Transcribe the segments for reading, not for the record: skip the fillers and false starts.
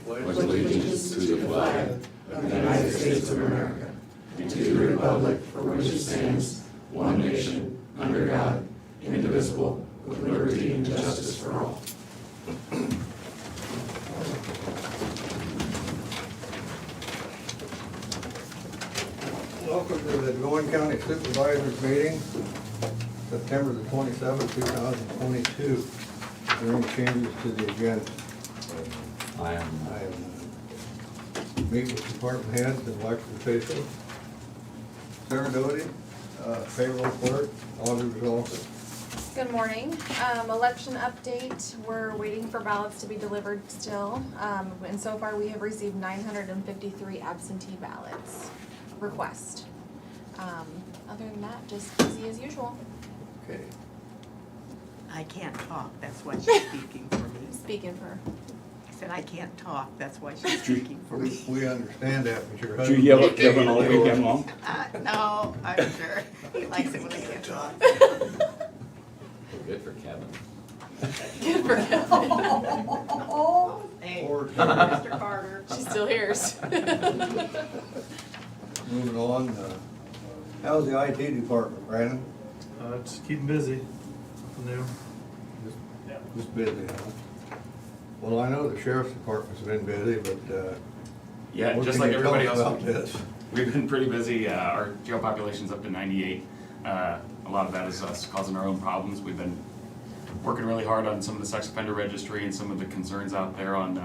pledge allegiance to the flag of the United States of America and to the republic for which it stands, one nation, under God, indivisible, with liberty and justice for all. Welcome to the Moines County Supervisors meeting, September the 27th, 2022. Are there any changes to the agenda? I am Meet with department heads and elected officials. Sarah Doty, payroll clerk, auditor's office. Good morning. Election update. We're waiting for ballots to be delivered still. And so far we have received 953 absentee ballots request. Other than that, just busy as usual. Okay. I can't talk, that's why she's speaking for me. Speaking for, I said, I can't talk, that's why she's speaking for me. We understand that, but your Did you husband. yell at Kevin all weekend long? No, I'm sure, he likes it when I can't talk. good for Kevin. good for Kevin. Hey, Or- Mr. Carter. She still hears. Moving on, how's the IT department, Brandon? Just keeping busy. New. Just busy, huh? Well, I know the sheriff's department's been busy, but, Yeah, what just can like you tell everybody us else, about this? we've been pretty busy. Our jail population's up to 98. A lot of that is us causing our own problems. We've been working really hard on some of the sex offender registry and some of the concerns out there on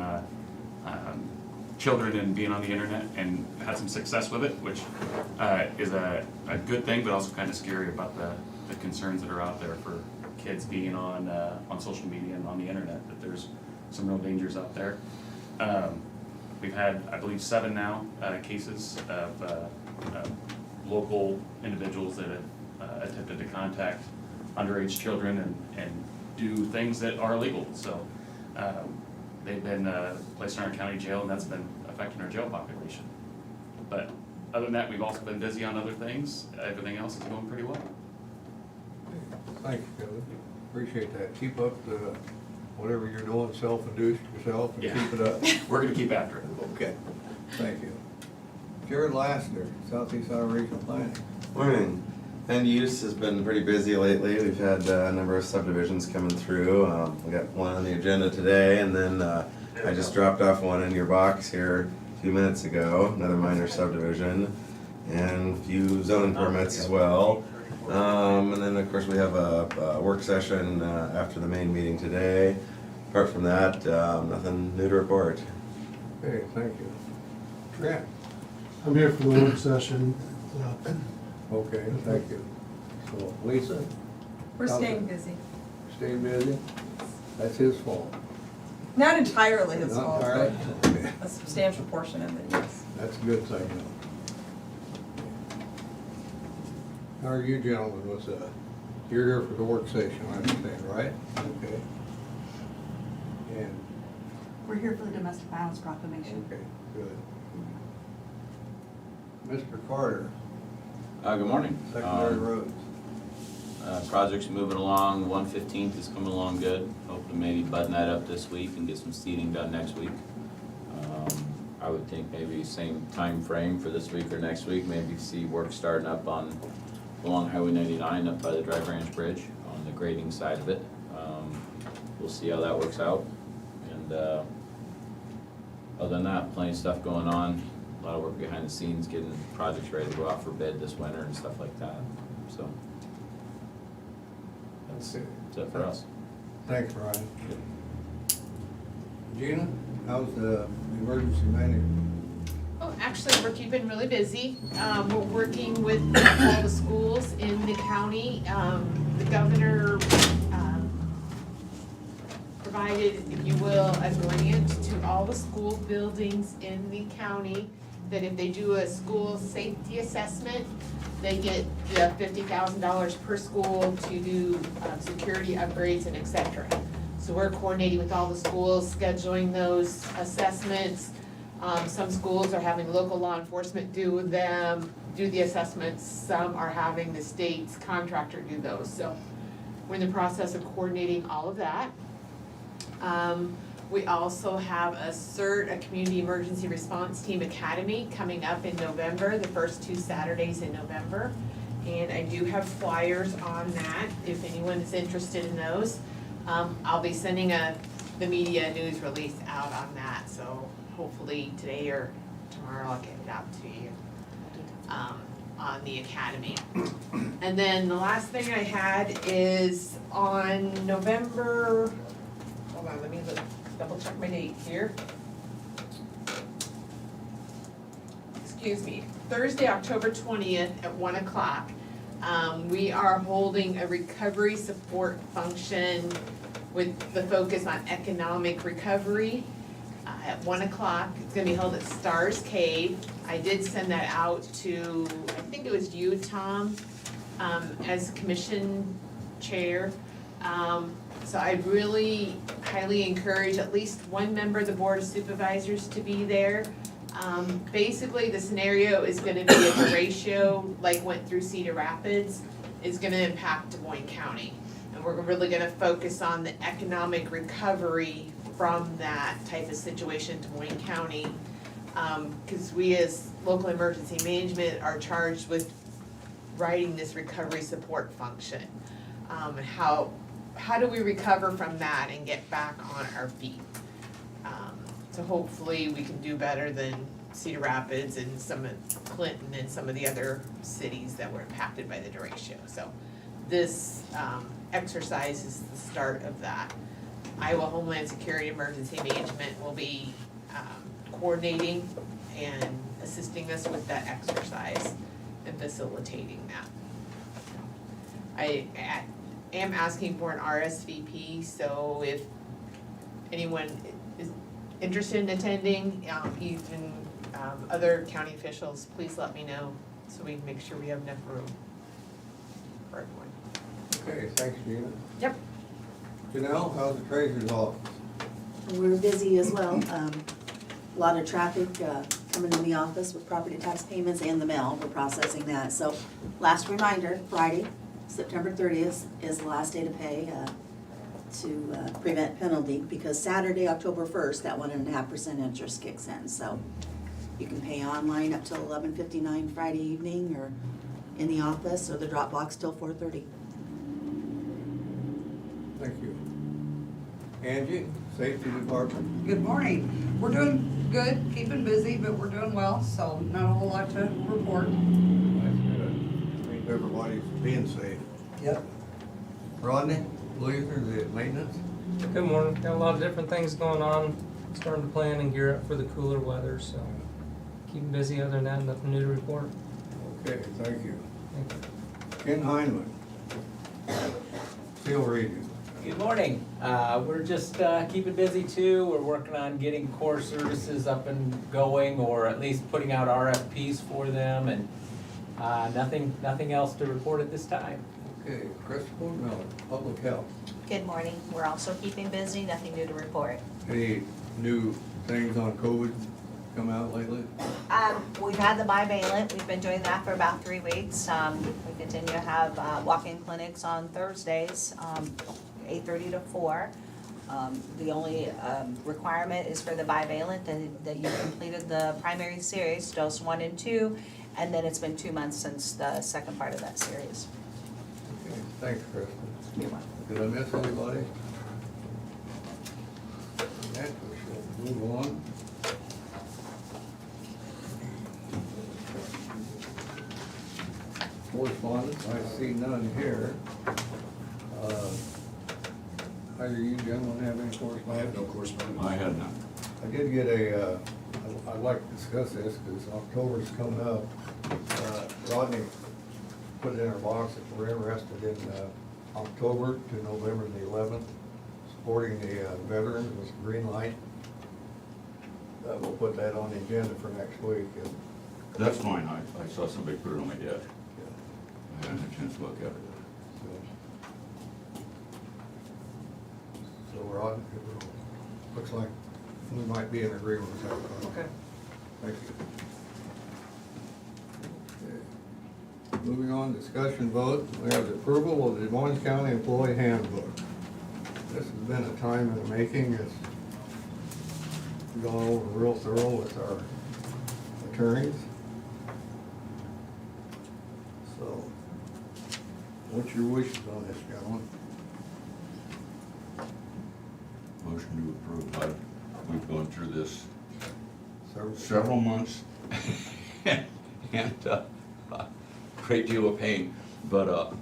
children and being on the internet, and had some success with it, which is a good thing, but also kind of scary about the concerns that are out there for kids being on social media and on the internet, that there's some real dangers out there. We've had, I believe, 7 now cases of local individuals that have attempted to contact underage children and do things that are illegal. So they've been placed in our county jail, and that's been affecting our jail population. But other than that, we've also been busy on other things. Everything else is going pretty well. Thank you, Kevin. Appreciate that. Keep up the, whatever you're doing, self-induce yourself and Yeah. keep it up. We're gonna keep after it. Okay, thank you. Jared Lassiter, Southeast Iowa Regional Planning. Morning. Land use has been pretty busy lately. We've had a number of subdivisions coming through. We got one on the agenda today, and then I just dropped off one in your box here a few minutes ago, another minor subdivision, and a few zoning permits as well. And then, of course, we have a work session after the main meeting today. Apart from that, nothing new to report. Okay, thank you. Trent. I'm here for the work session. Okay, thank you. So, Lisa, We're staying busy. stay busy? That's his fault. Not entirely his Not fault, entirely? but Okay. a substantial portion of it, yes. That's a good thing, though. How are you gentlemen with you're here for the work session, I understand, right? Okay. And, We're here for the domestic violence proclamation. okay, good. Mr. Carter, Good morning. secondary roads. Project's moving along, 115th is coming along good. Hope to maybe button that up this week and get some seeding done next week. I would think maybe same time frame for this week or next week, maybe see work starting up along Highway 99 up by the Dry Branch Bridge on the grading side of it. We'll see how that works out. And other than that, plenty of stuff going on. A lot of work behind the scenes, getting projects ready to go out for bid this winter and stuff like that. So that's it for us. Thanks, Brian. Gina, how's the emergency management? Oh, actually, we're keeping really busy. We're working with all the schools in the county. The governor provided, if you will, a grant to all the school buildings in the county, that if they do a school safety assessment, they get $50,000 per school to do security upgrades and et cetera. So we're coordinating with all the schools, scheduling those assessments. Some schools are having local law enforcement do the assessments. Some are having the state's contractor do those. So we're in the process of coordinating all of that. We also have a CERT, a Community Emergency Response Team Academy, coming up in November, the first 2 Saturdays in November. And I do have flyers on that, if anyone is interested in those. I'll be sending the media news release out on that, so hopefully today or tomorrow I'll get it out to you, on the academy. And then the last thing I had is on November, hold on, let me double check my date here. Excuse me, Thursday, October 20th at 1 o'clock. We are holding a recovery support function with the focus on economic recovery at 1 o'clock. It's gonna be held at Stars Cave. I did send that out to, I think it was you, Tom, as commission chair. So I really highly encourage at least one member of the Board of Supervisors to be there. Basically, the scenario is gonna be a derecho, like went through Cedar Rapids, is gonna impact Des Moines County. And we're really gonna focus on the economic recovery from that type of situation in Des Moines County. Cause we as local emergency management are charged with writing this recovery support function. And how do we recover from that and get back on our feet? So hopefully we can do better than Cedar Rapids and some of Clinton and some of the other cities that were impacted by the derecho. So this exercise is the start of that. Iowa Homeland Security Emergency Management will be coordinating and assisting us with that exercise and facilitating that. I am asking for an RSVP, so if anyone is interested in attending, even other county officials, please let me know so we can make sure we have enough room for everyone. Okay, thanks, Gina. Yep. Janelle, how's the treasurer's office? We're busy as well. A lot of traffic coming in the office with property tax payments and the mail. We're processing that. So last reminder, Friday, September 30th is the last day to pay to prevent penalty, because Saturday, October 1st, that 1.5% interest kicks in. So you can pay online up till 11:59 Friday evening, or in the office, or the drop box till 4:30. Thank you. Angie, Safety Department? Good morning. We're doing good, keeping busy, but we're doing well, so not a whole lot to report. That's good. Means everybody's being safe. Yep. Rodney, Luther, the maintenance? Good morning. Got a lot of different things going on. Starting to plan and gear up for the cooler weather, so keeping busy. Other than that, nothing new to report. Okay, thank you. Thank you. Ken Heinlein, Steel Region. Good morning. We're just keeping busy too. We're working on getting core services up and going, or at least putting out RFPs for them, and nothing else to report at this time. Okay, Christopher Miller, Public Health. Good morning. We're also keeping busy, nothing new to report. Any new things on COVID come out lately? We've had the bivalent, we've been doing that for about 3 weeks. We continue to have walk-in clinics on Thursdays, 8:30 to 4. The only requirement is for the bivalent that you completed the primary series, dose 1 and 2, and then it's been 2 months since the second part of that series. Okay, thanks, Kristen. You're welcome. Did I miss anybody? That we shall move on. Correspondence, I see none here. Either you gentlemen have any correspondence? I have no correspondence. I had none. I did get I'd like to discuss this because October's coming up. Rodney put it in our box if we're interested in October to November the 11th, supporting the veterans with green light. We'll put that on the agenda for next week. That's fine. I saw somebody put it on my desk. I hadn't had a chance to look at it. So we're on, looks like we might be in agreement with that. Okay. Thank you. Okay. Moving on, discussion vote, we have the approval of the Moines County Employee Handbook. This has been a time in the making. It's gone over real thorough with our attorneys. So, what's your wishes on this, gentlemen? Motion to approve, bud. We've gone through this Several- several months and great deal of pain, but,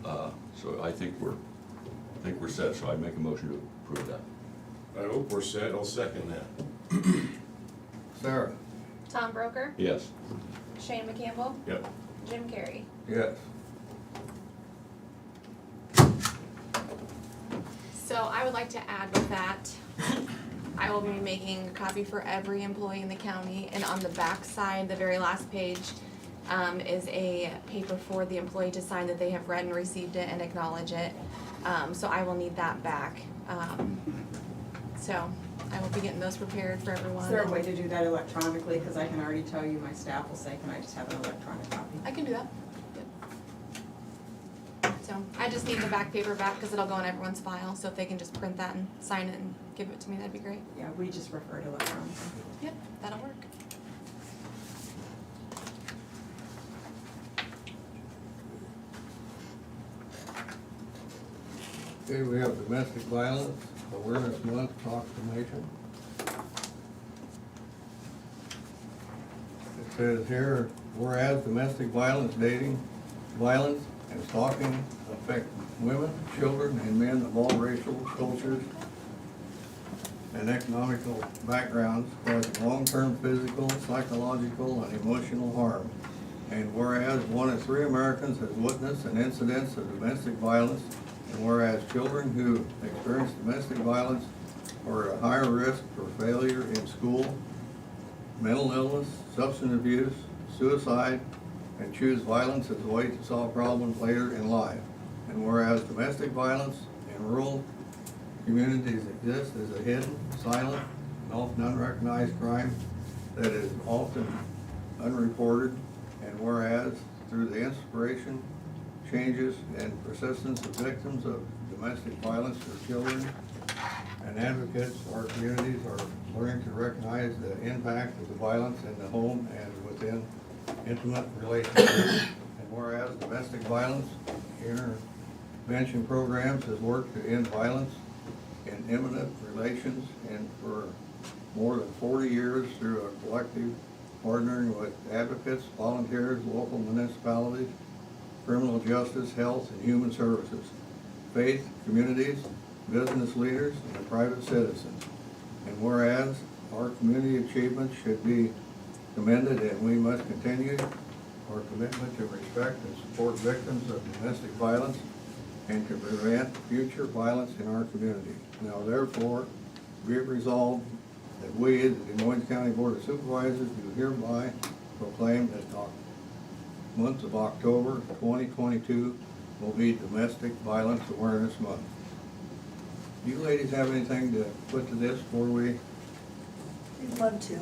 so I think we're set, so I make a motion to approve that. I hope we're set, I'll second that. Sarah? Tom Broker, Yes. Shane McCampbell, Yep. Jim Carrey. Yes. So I would like to add with that, I will be making a copy for every employee in the county, and on the back side, the very last page, is a paper for the employee to sign that they have read and received it and acknowledge it. So I will need that back. So I will be getting those prepared for everyone. Is there a way to do that electronically? Because I can already tell you, my staff will say, can I just have an electronic copy? I can do that. Yep. So I just need the back paper back because it'll go in everyone's file, so if they can just print that and sign it and give it to me, that'd be great. Yeah, we just refer to electronically. Yep, that'll work. Okay, we have Domestic Violence Awareness Month proclamation. It says here, whereas domestic violence, dating, violence, and stalking affect women, children, and men of all racial, cultures, and economical backgrounds, causing long-term physical, psychological, and emotional harm. And whereas 1 in 3 Americans has witnessed an incident of domestic violence, and whereas children who experience domestic violence are at a higher risk for failure in school, mental illness, substance abuse, suicide, and choose violence as a way to solve problems later in life. And whereas domestic violence in rural communities exists as a hidden, silent, and often unrecognized crime that is often unreported. And whereas through the inspiration, changes, and persistence of victims of domestic violence for children and advocates, our communities are learning to recognize the impact of the violence in the home and within intimate relationships. And whereas domestic violence intervention programs has worked to end violence in intimate relations and for more than 40 years through a collective partnering with advocates, volunteers, local municipalities, criminal justice, health, and human services, faith, communities, business leaders, and private citizens. And whereas our community achievements should be commended, and we must continue our commitment to respect and support victims of domestic violence and to prevent future violence in our community. Now therefore, be it resolved that we, the Des Moines County Board of Supervisors, do hereby proclaim that the month of October 2022 will be Domestic Violence Awareness Month. Do you ladies have anything to put to this before we? I'd love to.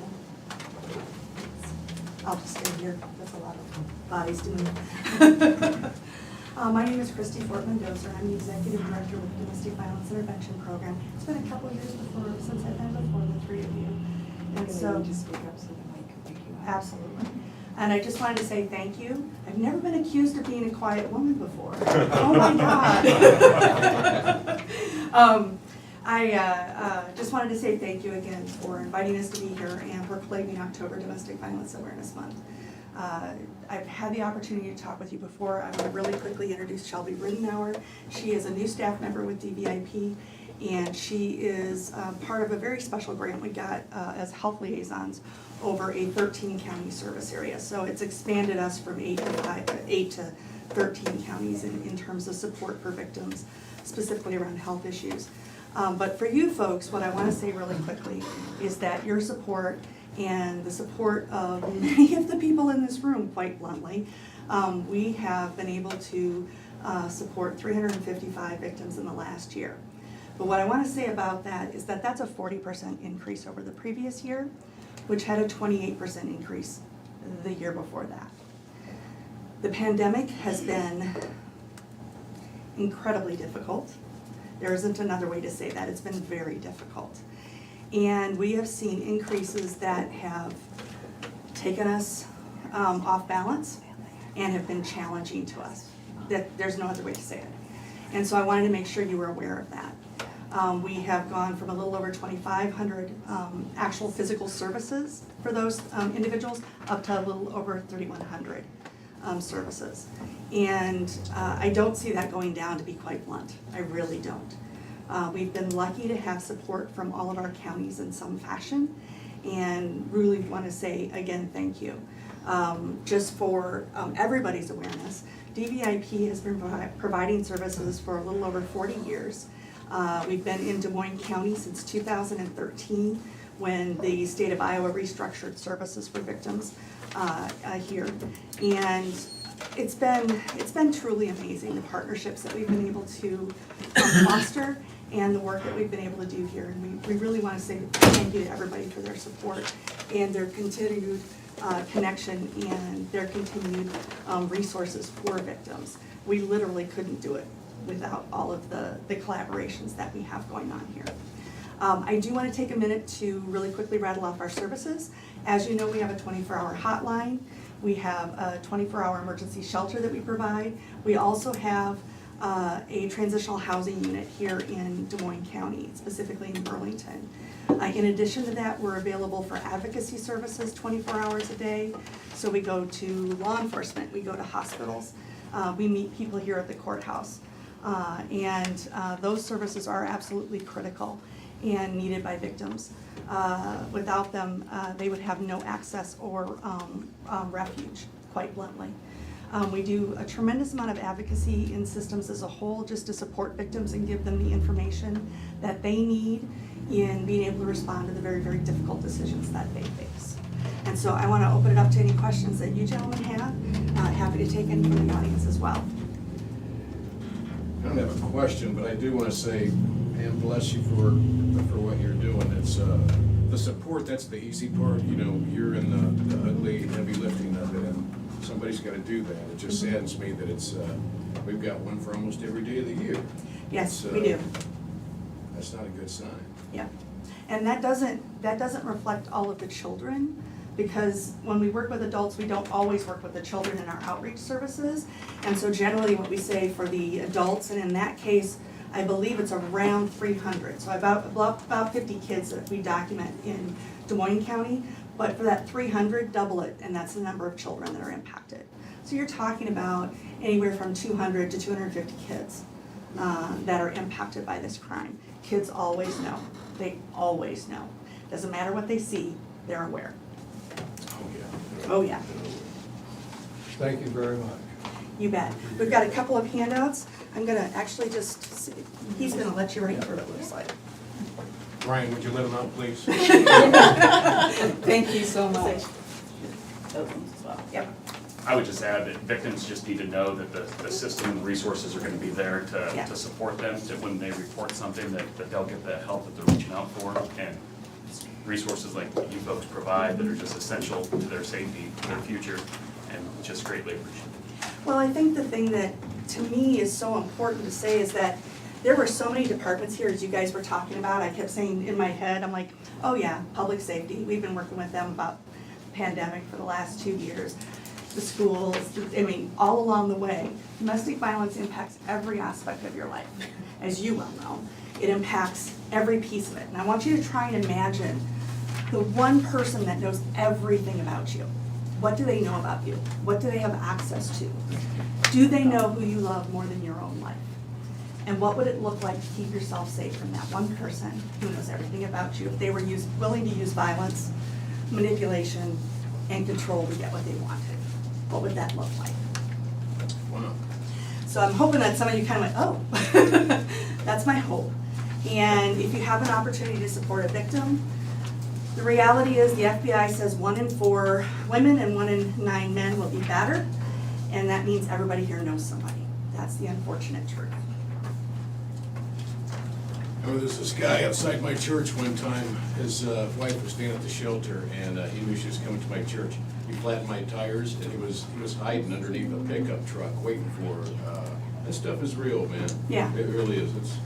I'll just stay here, that's a lot of bodies to move. My name is Christy Fortman-Dozer. I'm the Executive Director with the Domestic Violence Intervention Program. It's been a couple of years since I've been before the three of you. And so, just speak up so that Mike can pick you up. absolutely. And I just wanted to say thank you. I've never been accused of being a quiet woman before. Oh my God. I just wanted to say thank you again for inviting us to be here and proclaiming October Domestic Violence Awareness Month. I've had the opportunity to talk with you before. I'm going to really quickly introduce Shelby Riddenauer. She is a new staff member with DVIP, and she is part of a very special grant we got as health liaisons over a 13-county service area. So it's expanded us from 8 to 13 counties in terms of support for victims, specifically around health issues. But for you folks, what I want to say really quickly is that your support and the support of many of the people in this room, quite bluntly, we have been able to support 355 victims in the last year. But what I want to say about that is that that's a 40% increase over the previous year, which had a 28% increase the year before that. The pandemic has been incredibly difficult. There isn't another way to say that. It's been very difficult. And we have seen increases that have taken us off balance and have been challenging to us. There's no other way to say it. And so I wanted to make sure you were aware of that. We have gone from a little over 2,500 actual physical services for those individuals up to a little over 3,100 services. And I don't see that going down, to be quite blunt. I really don't. We've been lucky to have support from all of our counties in some fashion, and really want to say again, thank you. Just for everybody's awareness, DVIP has been providing services for a little over 40 years. We've been in Des Moines County since 2013, when the state of Iowa restructured services for victims here. And it's been truly amazing, the partnerships that we've been able to foster and the work that we've been able to do here. And we really want to say thank you to everybody for their support and their continued connection and their continued resources for victims. We literally couldn't do it without all of the collaborations that we have going on here. I do want to take a minute to really quickly rattle off our services. As you know, we have a 24-hour hotline. We have a 24-hour emergency shelter that we provide. We also have a transitional housing unit here in Des Moines County, specifically in Burlington. In addition to that, we're available for advocacy services 24 hours a day. So we go to law enforcement, we go to hospitals, we meet people here at the courthouse. And those services are absolutely critical and needed by victims. Without them, they would have no access or refuge, quite bluntly. We do a tremendous amount of advocacy in systems as a whole, just to support victims and give them the information that they need in being able to respond to the very, very difficult decisions that they face. And so I want to open it up to any questions that you gentlemen have. Happy to take any from the audience as well. I don't have a question, but I do want to say, and bless you for what you're doing. It's the support, that's the easy part. You know, you're in the ugly, heavy lifting of it, and somebody's got to do that. It just saddens me that it's we've got one for almost every day of the year. Yes, we do. That's not a good sign. Yeah, and that doesn't reflect all of the children, because when we work with adults, we don't always work with the children in our outreach services. And so generally what we say for the adults, and in that case, I believe it's around 300. So about 50 kids that we document in Des Moines County, but for that 300, double it, and that's the number of children that are impacted. So you're talking about anywhere from 200 to 250 kids that are impacted by this crime. Kids always know. They always know. Doesn't matter what they see, they're aware. Oh, yeah. Oh, yeah. Thank you very much. You bet. We've got a couple of handouts. I'm gonna actually just, he's gonna let you right through, it looks like. Ryan, would you let him out, please? Thank you so much. Yep. I would just add that victims just need to know that the system and resources are gonna be there to support them, that when they report something, that they'll get the help that they're reaching out for. And resources like you folks provide that are just essential to their safety, their future, and just greatly appreciated. Well, I think the thing that to me is so important to say is that there were so many departments here, as you guys were talking about. I kept saying in my head, I'm like, oh yeah, public safety. We've been working with them about the pandemic for the last 2 years. The schools, I mean, all along the way. Domestic violence impacts every aspect of your life, as you well know. It impacts every piece of it. And I want you to try and imagine the one person that knows everything about you. What do they know about you? What do they have access to? Do they know who you love more than your own life? And what would it look like to keep yourself safe from that one person who knows everything about you if they were willing to use violence, manipulation, and control to get what they wanted? What would that look like? Wow. So I'm hoping that some of you kind of went, oh, that's my hope. And if you have an opportunity to support a victim, the reality is the FBI says 1 in 4 women and 1 in 9 men will be battered, and that means everybody here knows somebody. That's the unfortunate truth. There was this guy outside my church one time. His wife was staying at the shelter, and he knew she was coming to my church. He flattened my tires, and he was hiding underneath a pickup truck, waiting for her. That stuff is real, man. Yeah. It really is. It's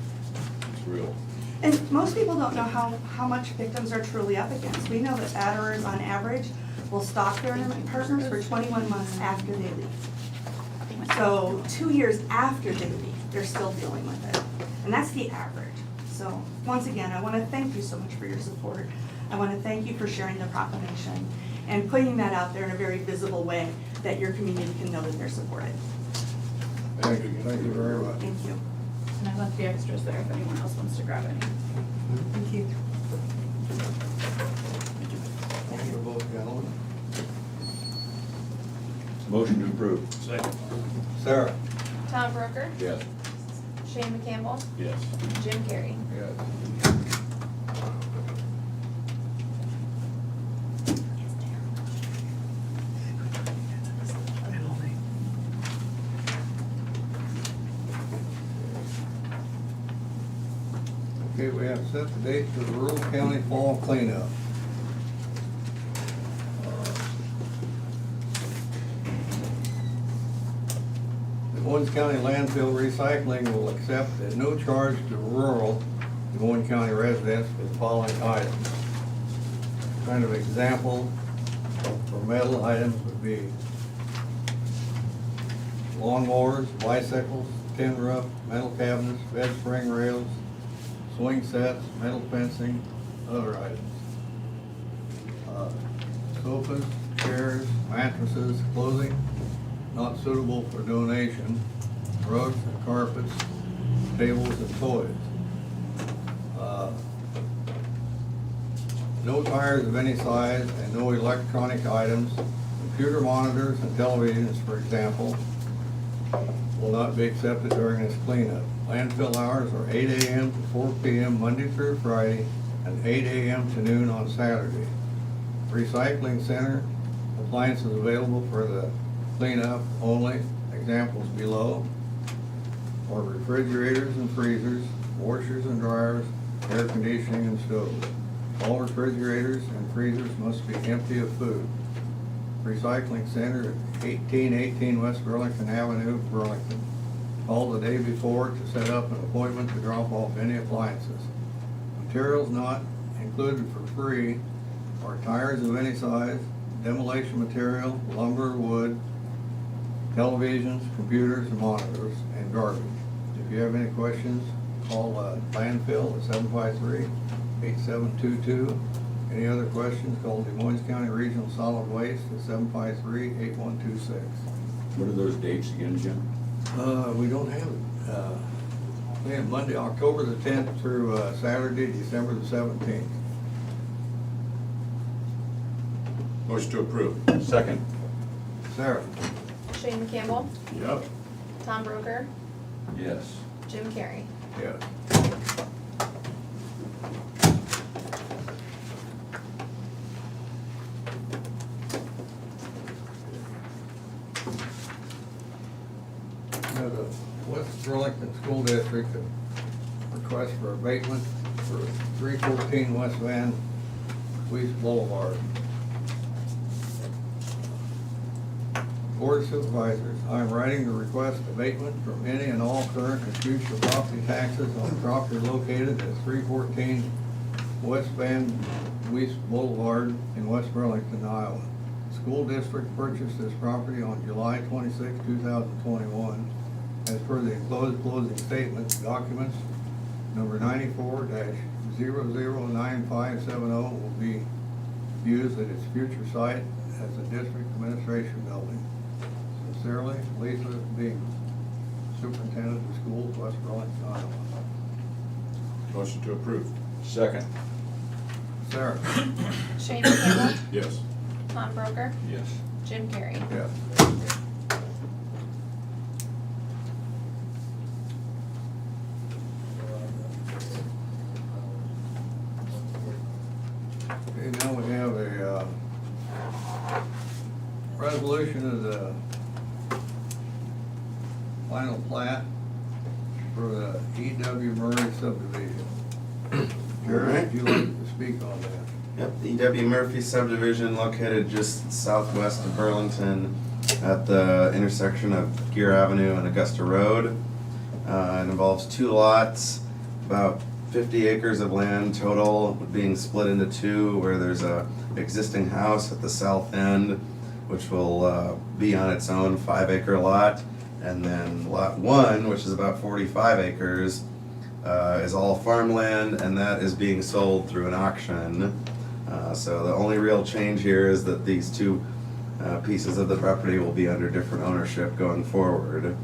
real. And most people don't know how much victims are truly up against. We know that batterers on average will stalk their intimate partners for 21 months after they leave. So 2 years after they leave, they're still dealing with it. And that's the average. So once again, I want to thank you so much for your support. I want to thank you for sharing the proclamation and putting that out there in a very visible way that your community can know that they're supported. Thank you very much. Thank you. And I left the extras there if anyone else wants to grab any. Thank you. Thank you both, gentlemen. Motion to approve. Second. Sarah? Tom Broker, Yes. Shane McCampbell, Yes. Jim Carrey. Yes. Okay, we have set the date for the rural county fall cleanup. The Moines County landfill recycling will accept at no charge to rural Des Moines County residents for the following items. Kind of example for metal items would be lawnmowers, bicycles, tin roof, metal cabinets, bed spring rails, swing sets, metal fencing, other items. Sofas, chairs, mattresses, clothing not suitable for donation, rugs and carpets, tables and toys. No tires of any size and no electronic items, computer monitors and televisions, for example, will not be accepted during this cleanup. Landfill hours are 8 a.m. to 4 p.m. Monday through Friday and 8 a.m. to noon on Saturday. Recycling center appliances available for the cleanup only, examples below, are refrigerators and freezers, washers and dryers, air conditioning and stoves. All refrigerators and freezers must be empty of food. Recycling center at 1818 West Burlington Avenue, Burlington. Call the day before to set up an appointment to drop off any appliances. Materials not included for free are tires of any size, demolition material, lumber, wood, televisions, computers, and monitors, and garbage. If you have any questions, call landfill at 753-8722. Any other questions, call Des Moines County Regional Solid Waste at 753-8126. What are those dates again, Jim? We don't have it. We have Monday, October the 10th through Saturday, December the 17th. Motion to approve. Second. Sarah? Shane McCampbell, Yep. Tom Broker, Yes. Jim Carrey. Yes. Now, the West Burlington School District request for abatement for 314 West Van Weiss Boulevard. Board of Supervisors, I am writing to request abatement from any and all current and future property taxes on property located at 314 West Van Weiss Boulevard in West Burlington, Iowa. The school district purchased this property on July 26, 2021. As per the enclosed closing statement, documents number 94-009570 will be used at its future site as a district administration building. Sincerely, Lisa Beam, Superintendent of Schools, West Burlington, Iowa. Motion to approve. Second. Sarah? Shane McCampbell, Yes. Tom Broker, Yes. Jim Carrey. Yes. Okay, now we have a resolution of the final plat for the E.W. Murray subdivision. Jared, would you like to speak on that? Yep, the E.W. Murphy subdivision located just southwest of Burlington at the intersection of Gear Avenue and Augusta Road. It involves 2 lots, about 50 acres of land total being split into two, where there's a existing house at the south end, which will be on its own 5-acre lot. And then lot 1, which is about 45 acres, is all farmland, and that is being sold through an auction. So the only real change here is that these two pieces of the property will be under different ownership going forward.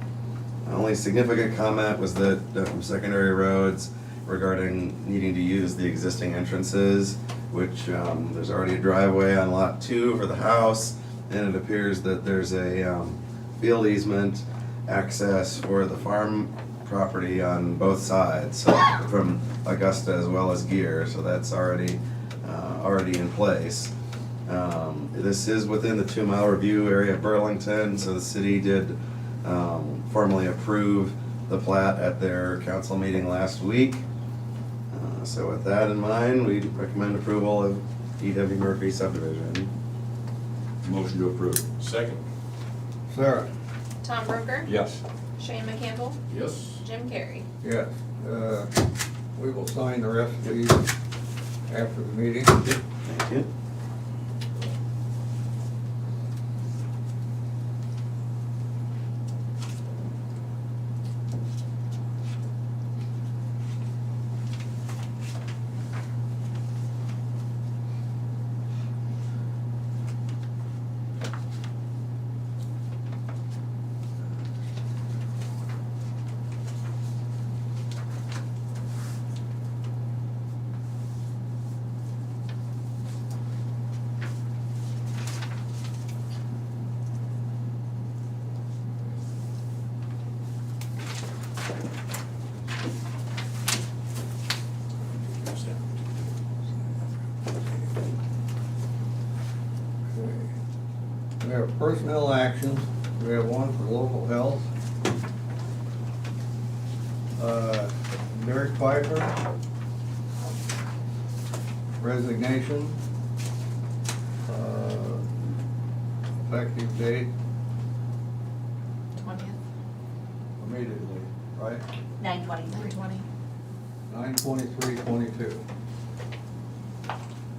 The only significant comment was that from Secondary Roads regarding needing to use the existing entrances, which there's already a driveway on lot 2 for the house, and it appears that there's a field easement access for the farm property on both sides, so from Augusta as well as Gear, so that's already in place. This is within the 2-mile review area of Burlington, so the city did formally approve the plat at their council meeting last week. So with that in mind, we recommend approval of E.W. Murphy subdivision. Motion to approve. Second. Sarah? Tom Broker? Yes. Shane McCampbell? Yes. Jim Carrey? Yes. We will sign the rest of these after the meeting. Thank you. We have personnel actions. We have one for local health. Derek Pfeiffer, resignation. Effective date 20th. immediately, right? 9/20. 9/23/22.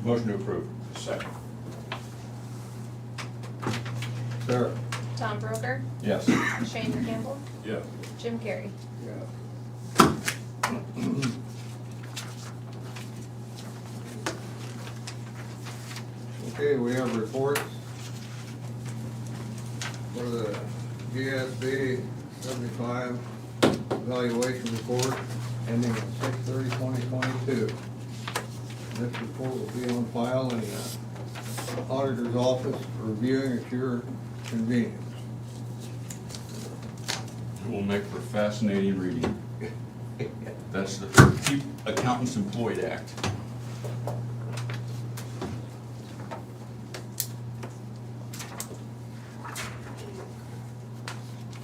Motion to approve. Second. Sarah? Tom Broker? Yes. Shane McCampbell? Yeah. Jim Carrey? Yeah. Okay, we have reports for the GSB 75 evaluation report ending on 6/30/2022. This report will be on file in the auditor's office for reviewing at your convenience. It will make for fascinating reading. That's the Keep Accountants Employed Act.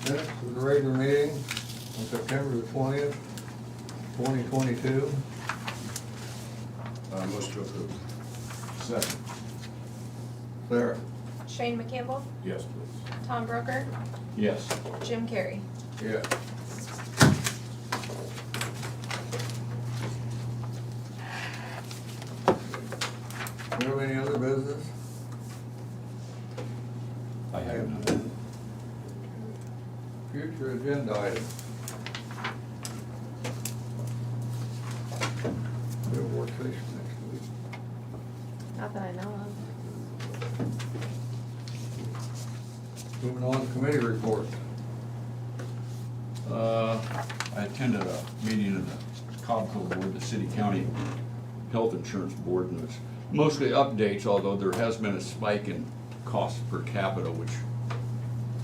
Minutes of the regular meeting on September the 20th, 2022. Motion to approve. Second. Sarah? Shane McCampbell? Yes, please. Tom Broker? Yes. Jim Carrey? Yeah. Do you have any other business? I have none. Future agenda item. We have a work session next week. Not that I know of. Moving on to committee reports. I attended a meeting of the COBCO board, the City County Health Insurance Board, and it's mostly updates, although there has been a spike in cost per capita, which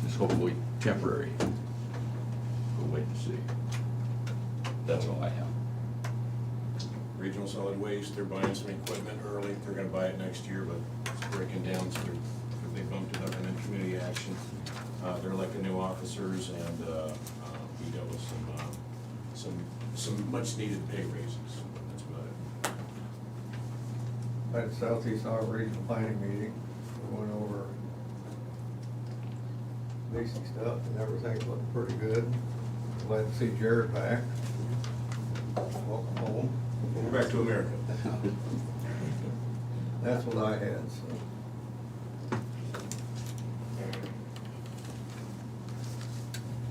is hopefully temporary. We'll wait and see. That's all I have. Regional Solid Waste, they're buying some equipment early. They're gonna buy it next year, but it's breaking down, so they bumped it up in the committee action. They're electing new officers, and we dealt with some much needed pay raises. That's about it. At Southeast Iowa Regional Planning meeting, we went over basic stuff and everything looked pretty good. Glad to see Jared back. Welcome home. We're back to America. That's what I had, so.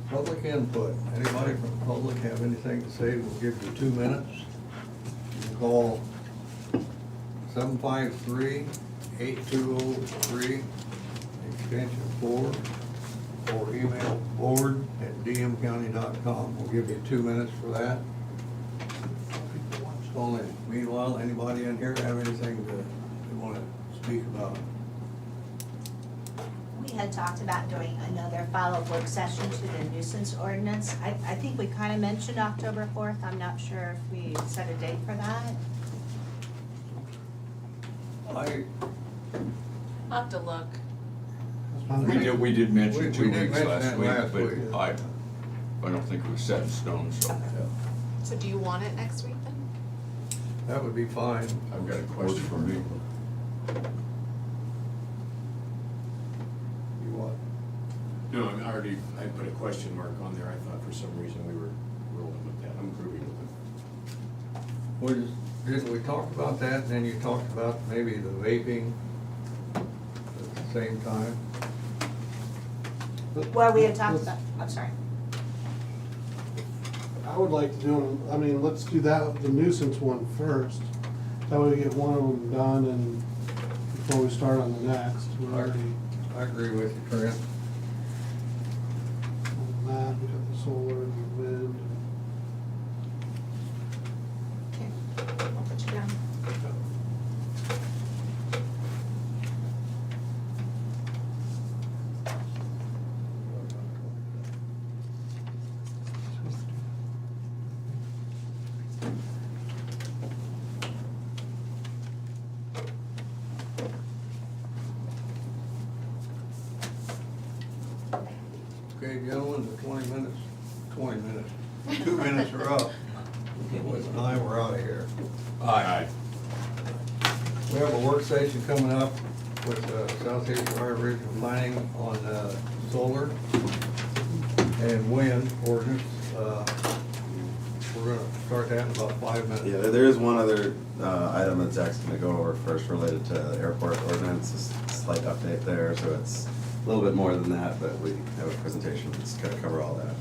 Public input. Anybody from the public have anything to say? We'll give you 2 minutes. You can call 753-8203, extension 4, or email board@dmcounty.com. We'll give you 2 minutes for that. Call in. Meanwhile, anybody in here have anything to, they want to speak about? We had talked about doing another follow-up work session to the nuisance ordinance. I think we kind of mentioned October 4th. I'm not sure if we set a date for that. I'll have to look. We did mention We 2 did weeks mention last that week, last but week. I don't think it was set in stone, so. So do you want it next week then? That would be fine. I've got a question for me. You what? No, I put a question mark on there. I thought for some reason we were rolling with that. I'm grooving with it. Didn't we talk about that, and then you talked about maybe the vaping at the same time? Well, we had talked about, I'm sorry. I would like to do them, I mean, let's do that, the nuisance one first. That way we get one of them done and before we start on the next, we're already I agree with you, Trent. on that, we got the solar and the wind. Okay, I'll put you down. Okay, gentlemen, the 20 minutes, 2 minutes are up. With an eye, we're out of here. Aye. We have a work session coming up with Southeast Fire Regional Planning on solar and wind ordinance. We're gonna start that in about 5 minutes. Yeah, there is one other item that Zach's gonna go over first related to the airport ordinance, a slight update there, so it's a little bit more than that, but we have a presentation that's gonna cover all that.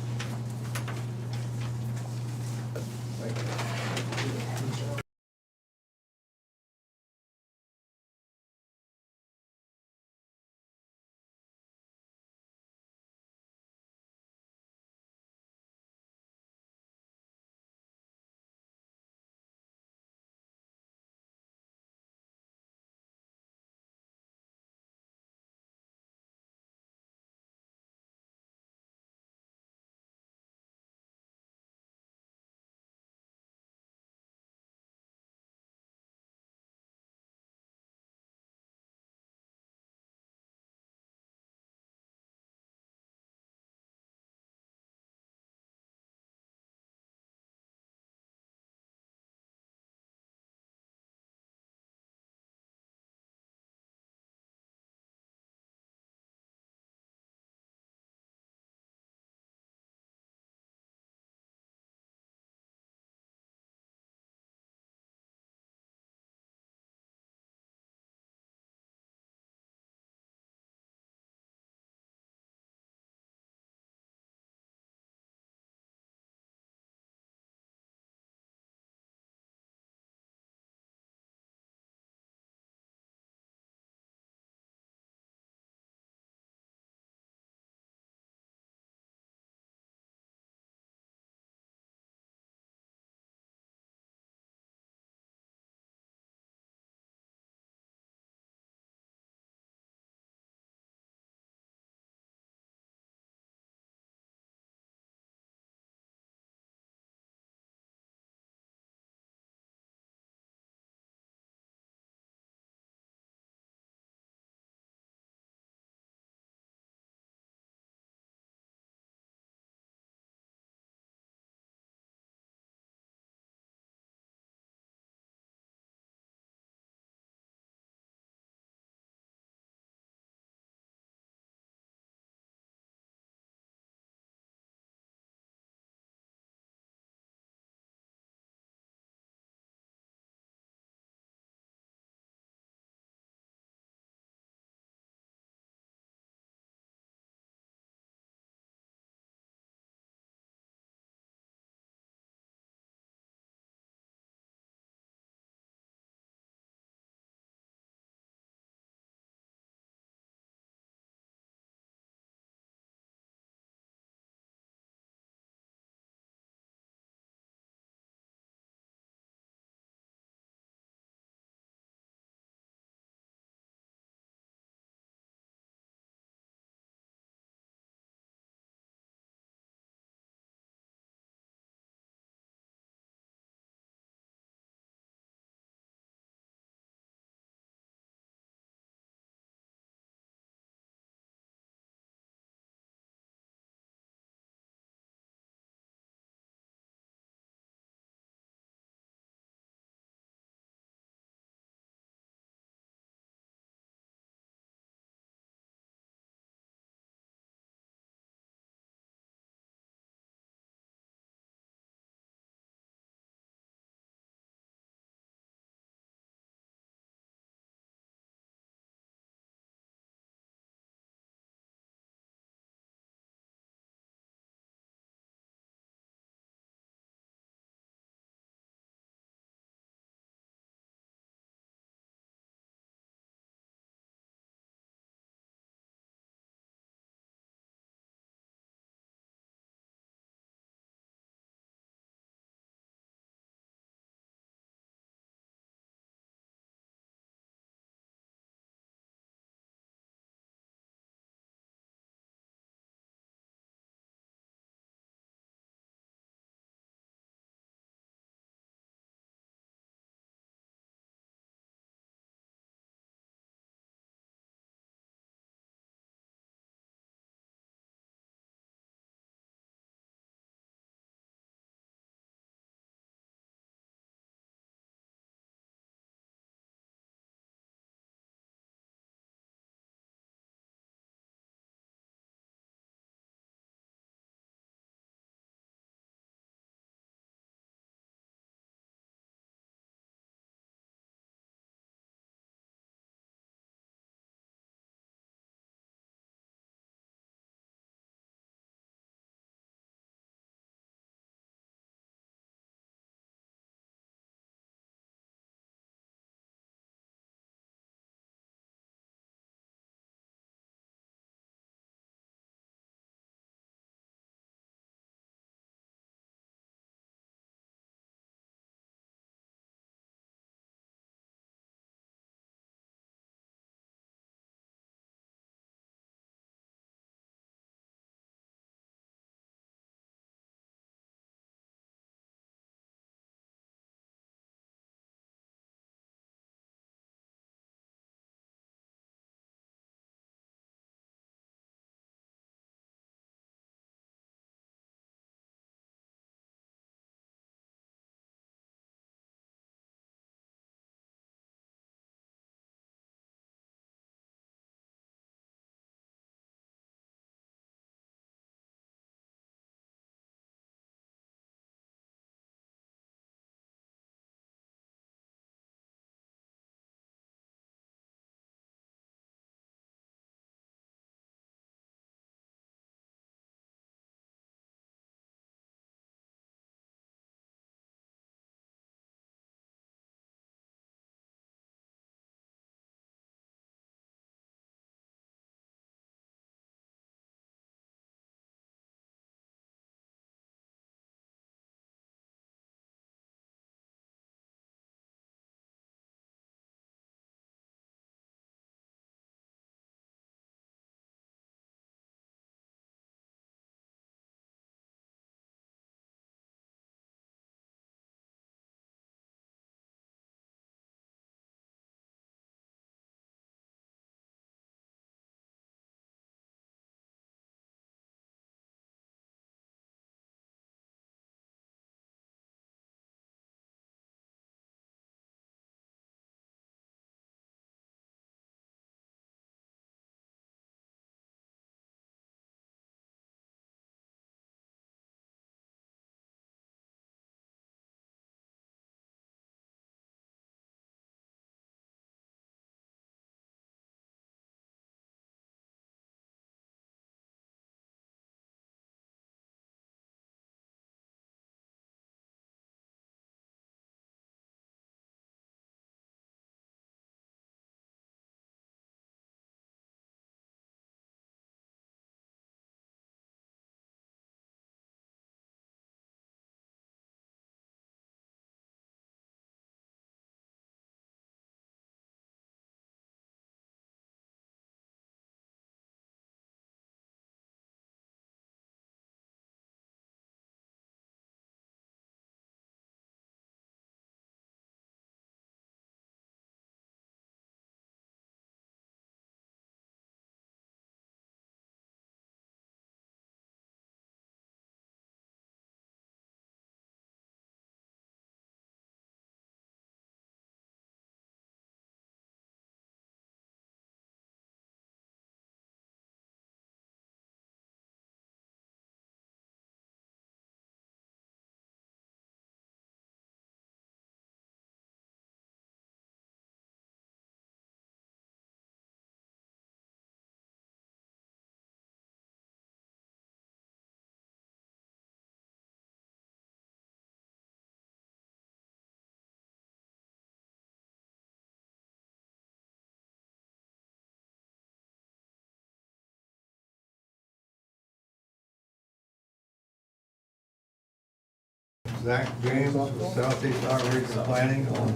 Zach James with Southeast Iowa Regional Planning on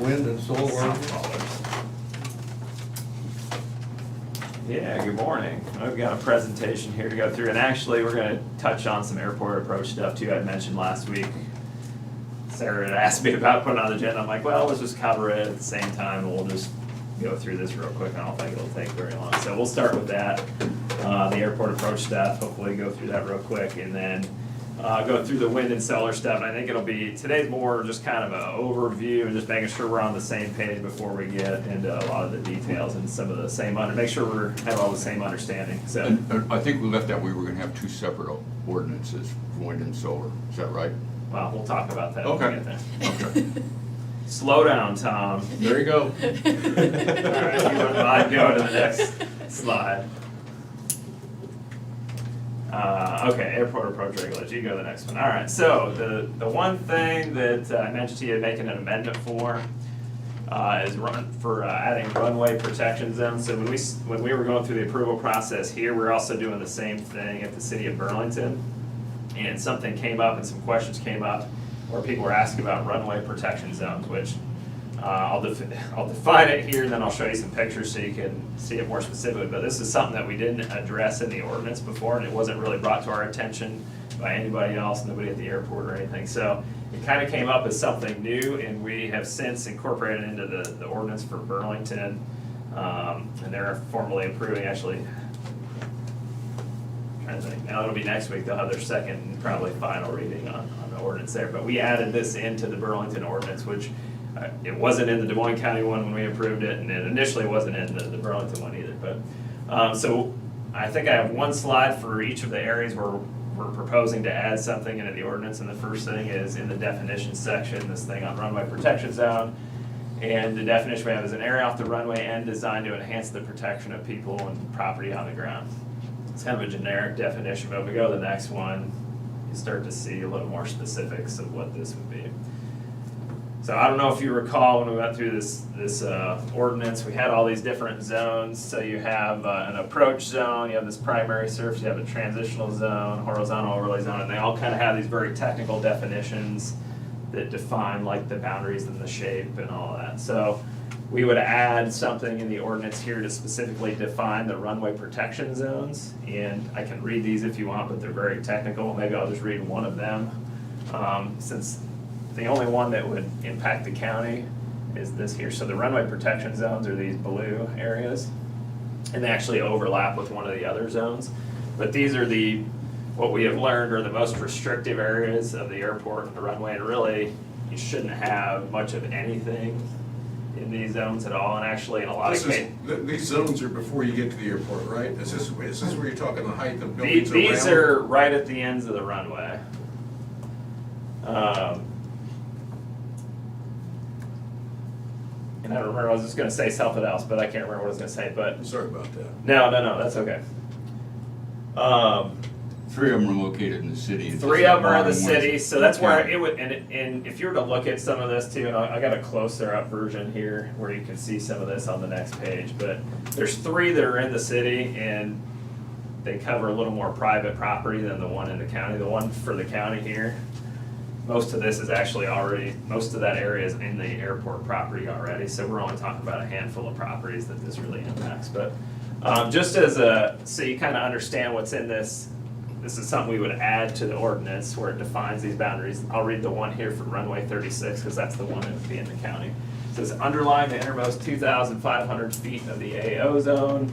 wind and solar. Yeah, good morning. We've got a presentation here to go through, and actually, we're gonna touch on some airport approach stuff too. I mentioned last week. Sarah had asked me about putting on the agenda. I'm like, well, let's just cover it at the same time, and we'll just go through this real quick. I don't think it'll take very long. So we'll start with that, the airport approach stuff. Hopefully, go through that real quick, and then go through the wind and solar stuff. And I think it'll be today's more just kind of an overview and just making sure we're on the same page before we get into a lot of the details and some of the same make sure we have all the same understanding. So And I think we left that we were gonna have two separate ordinances, for wind and solar. Is that right? well, we'll talk about that when we Okay. get there. Okay. Slow down, Tom. There you go. All right, if you wouldn't mind going to the next slide. Okay, airport approach regulations, you go to the next one. All right, so the one thing that I mentioned to you making an amendment for is adding runway protection zones. So when we were going through the approval process here, we're also doing the same thing at the city of Burlington. And something came up and some questions came up where people were asking about runway protection zones, which I'll define it here, and then I'll show you some pictures so you can see it more specifically. But this is something that we didn't address in the ordinance before, and it wasn't really brought to our attention by anybody else, nobody at the airport or anything. So it kind of came up as something new, and we have since incorporated it into the ordinance for Burlington. And they're formally approving, actually, trying to think, now it'll be next week, they'll have their second and probably final reading on the ordinance there. But we added this into the Burlington ordinance, which it wasn't in the Des Moines County one when we approved it, and it initially wasn't in the Burlington one either. But so I think I have one slide for each of the areas where we're proposing to add something into the ordinance. And the first thing is in the definition section, this thing on runway protection zone. And the definition we have is an area off the runway and designed to enhance the protection of people and property on the ground. It's kind of a generic definition, but if we go to the next one, you start to see a little more specifics of what this would be. So I don't know if you recall when we went through this ordinance, we had all these different zones. So you have an approach zone, you have this primary surface, you have a transitional zone, horizontal overlay zone, and they all kind of have these very technical definitions that define like the boundaries and the shape and all of that. So we would add something in the ordinance here to specifically define the runway protection zones. And I can read these if you want, but they're very technical. Maybe I'll just read one of them, since the only one that would impact the county is this here. So the runway protection zones are these blue areas, and they actually overlap with one of the other zones. But these are what we have learned are the most restrictive areas of the airport and the runway, and really, you shouldn't have much of anything in these zones at all, and actually in a lot of cases. These zones are before you get to the airport, right? Is this where you're talking the height of buildings around? These are right at the ends of the runway. And I don't remember, I was just gonna say something else, but I can't remember what I was gonna say, but. Sorry about that. No, that's okay. Three of them are located in the city. Three of them are in the city, so that's where it would, and if you were to look at some of this too, and I got a closer up version here where you can see some of this on the next page, but there's three that are in the city, and they cover a little more private property than the one in the county. The one for the county here, most of this is actually most of that area is in the airport property already, so we're only talking about a handful of properties that this really impacts. But just so you kind of understand what's in this is something we would add to the ordinance where it defines these boundaries. I'll read the one here for runway 36, because that's the one that would be in the county. It says, underline the innermost 2,500 feet of the AO zone.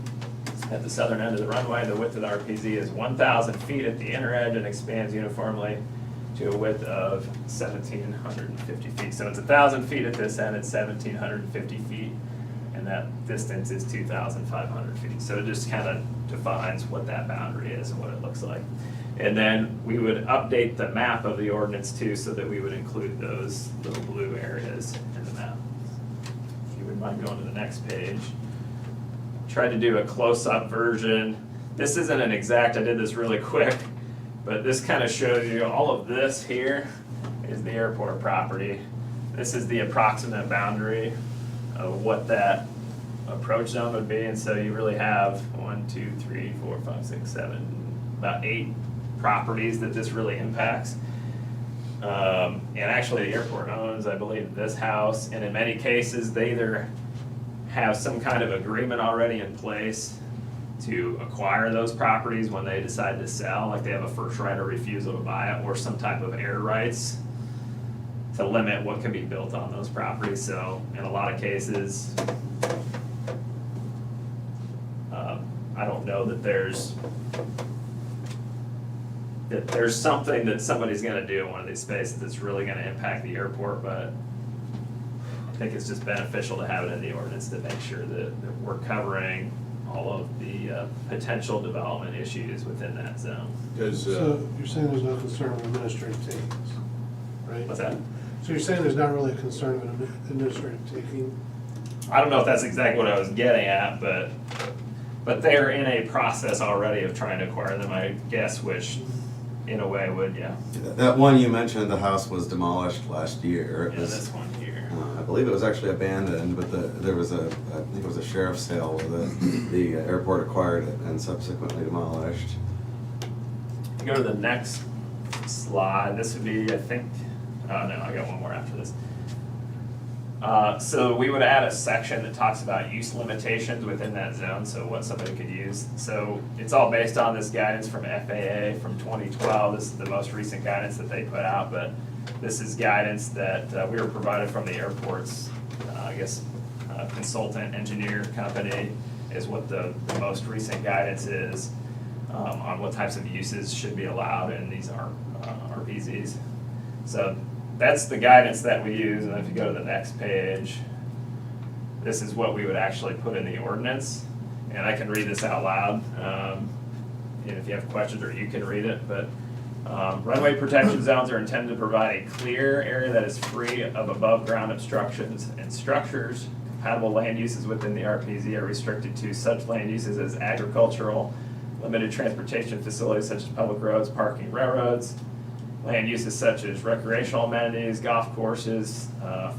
At the southern end of the runway, the width of the RPZ is 1,000 feet at the inner edge and expands uniformly to a width of 1,750 feet. So it's 1,000 feet at this end, it's 1,750 feet, and that distance is 2,500 feet. So it just kind of defines what that boundary is and what it looks like. And then we would update the map of the ordinance too, so that we would include those little blue areas in the map. If you would mind going to the next page. Tried to do a close-up version. This isn't an exact, I did this really quick, but this kind of shows you all of this here is the airport property. This is the approximate boundary of what that approach zone would be, and so you really have 1, 2, 3, 4, 5, 6, 7, about 8 properties that this really impacts. And actually, the airport owns, I believe, this house, and in many cases, they either have some kind of agreement already in place to acquire those properties when they decide to sell, like they have a first right of refusal to buy it, or some type of air rights to limit what can be built on those properties. So in a lot of cases, I don't know that there's something that somebody's gonna do in one of these spaces that's really gonna impact the airport, but I think it's just beneficial to have it in the ordinance to make sure that we're covering all of the potential development issues within that zone. So you're saying there's no concern with administrative takings, right? What's that? So you're saying there's not really a concern with administrative taking? I don't know if that's exactly what I was getting at, but they're in a process already of trying to acquire them, I guess, which in a way would, yeah. That one you mentioned, the house was demolished last year. It Yeah, was, this one here. I believe it was actually abandoned, but there was I think it was a sheriff's sale where the airport acquired it and subsequently demolished. Go to the next slide. This would be, I think, no, I got one more after this. So we would add a section that talks about use limitations within that zone, so what somebody could use. So it's all based on this guidance from FAA from 2012. This is the most recent guidance that they put out, but this is guidance that we were provided from the airport's, consultant engineer company is what the most recent guidance is on what types of uses should be allowed in these RPZs. So that's the guidance that we use, and if you go to the next page, this is what we would actually put in the ordinance, and I can read this out loud, and if you have questions, or you can read it, but runway protection zones are intended to provide a clear area that is free of above-ground obstructions and structures. Compatible land uses within the RPZ are restricted to such land uses as agricultural, limited transportation facilities such as public roads, parking, railroads, land uses such as recreational amenities, golf courses,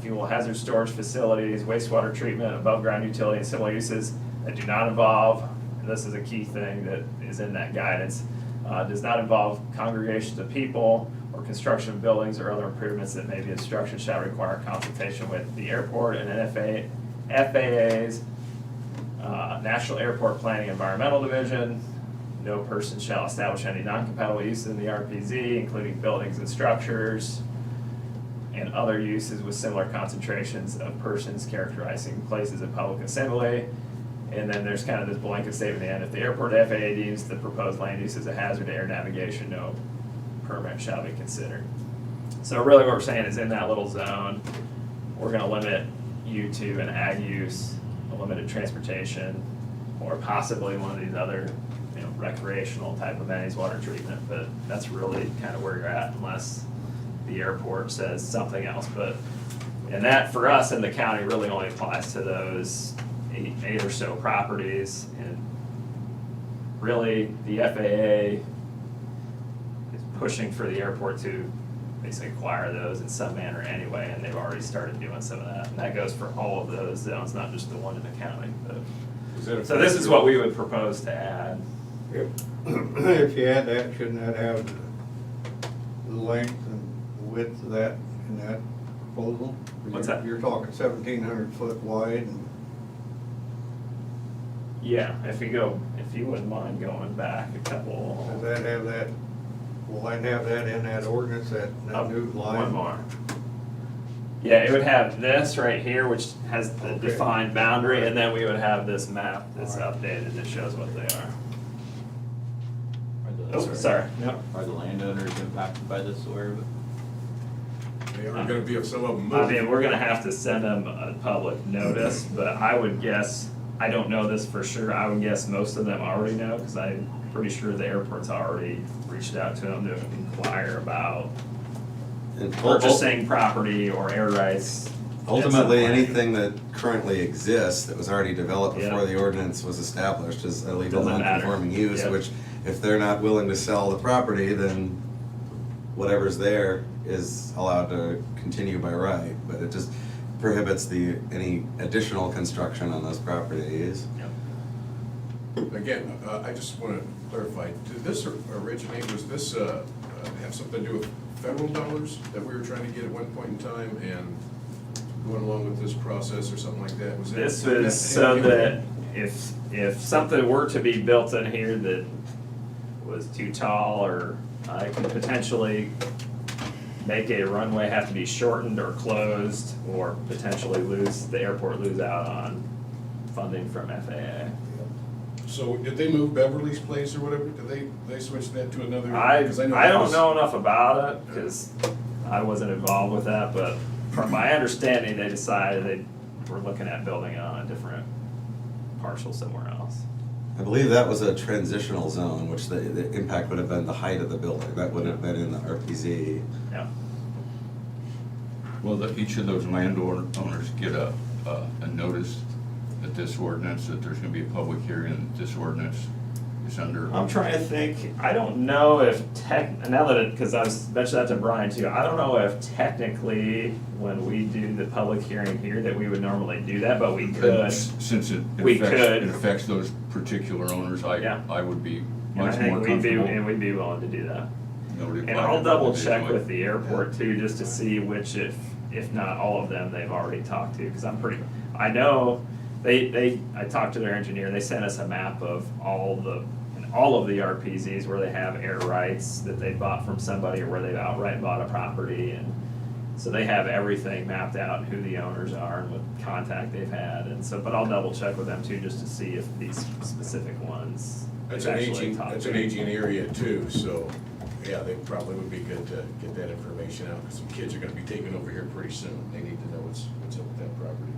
fuel hazard storage facilities, wastewater treatment, above-ground utility, and similar uses that do not involve, and this is a key thing that is in that guidance, does not involve congregations of people or construction of buildings or other improvements that may be obstruction shall require consultation with the airport and FAA's National Airport Planning Environmental Division. No person shall establish any non-compatible uses in the RPZ, including buildings and structures, and other uses with similar concentrations of persons characterizing places of public assembly. And then there's kind of this blanket statement at the end. If the airport FAA deems the proposed land use as a hazard to air navigation, no permit shall be considered. So really what we're saying is in that little zone, we're gonna limit you to an ag use, a limited transportation, or possibly one of these other recreational type amenities, water treatment, but that's really kind of where you're at unless the airport says something else. But, and that for us in the county really only applies to those eight or so properties, and really the FAA is pushing for the airport to basically acquire those in some manner anyway, and they've already started doing some of that. And that goes for all of those zones, not just the one in the county. But so this is what we would propose to add. If you add that, shouldn't that have the length and the width of that in that proposal? What's that? You're talking 1,700 foot wide and Yeah, if you wouldn't mind going back a couple. does that have that, will I have that in that ordinance, that new line? One more. Yeah, it would have this right here, which has the Okay. defined boundary, and then we would have this map that's updated that shows what they are. Oh, sorry. Yep. Are the landowners impacted by this, aware of it? They are gonna be, if some of them I move. mean, we're gonna have to send them a public notice, but I would guess, I don't know this for sure, I would guess most of them already know, because I'm pretty sure the airport's already reached out to them to inquire about And purchasing property or air rights. Ultimately, anything that currently exists that was already developed before Yeah. the ordinance was established is a legal Doesn't matter. non-conforming use, Yep. which if they're not willing to sell the property, then whatever's there is allowed to continue by right, but it just prohibits any additional construction on those properties. Again, I just want to clarify, did this originate, was this have something to do with federal dollars that we were trying to get at one point in time and going along with this process or something like that? Was that? This was so that if something were to be built in here that was too tall, or I could potentially make a runway have to be shortened or closed, or potentially the airport lose out on funding from FAA. So did they move Beverly's place or whatever? Did they switch that to another? I 'cause know don't that was- know enough about it, because I wasn't involved with that, but from my understanding, they decided they were looking at building it on a different parcel somewhere else. I believe that was a transitional zone, which the impact would have been the height of the building. That would have been in the RPZ. Yeah. Will each of those landowners get a notice that this ordinance, that there's gonna be a public hearing, that this ordinance is under? I'm trying to think, I don't know if now that because I was mentioning that to Brian too, I don't know if technically when we do the public hearing here that we would normally do that, but we could. Since it We affects, could. it affects those particular owners, Yeah. I would be And I much think more we'd be, comfortable. and we'd be willing to do that. Notify And I'll them double check individually. with the airport too, just to see which, if not all of them, they've already talked to, because I know, I talked to their engineer, they sent us a map of all of the RPZs where they have air rights that they bought from somebody, or where they've outright bought a property, and so they have everything mapped out, who the owners are and what contact they've had, and so, but I'll double check with them too, just to see if these specific ones. That's they've an actually aging, talked that's to. an aging area too, so, yeah, they probably would be good to get that information out, because some kids are gonna be taking over here pretty soon. They need to know what's up with that property.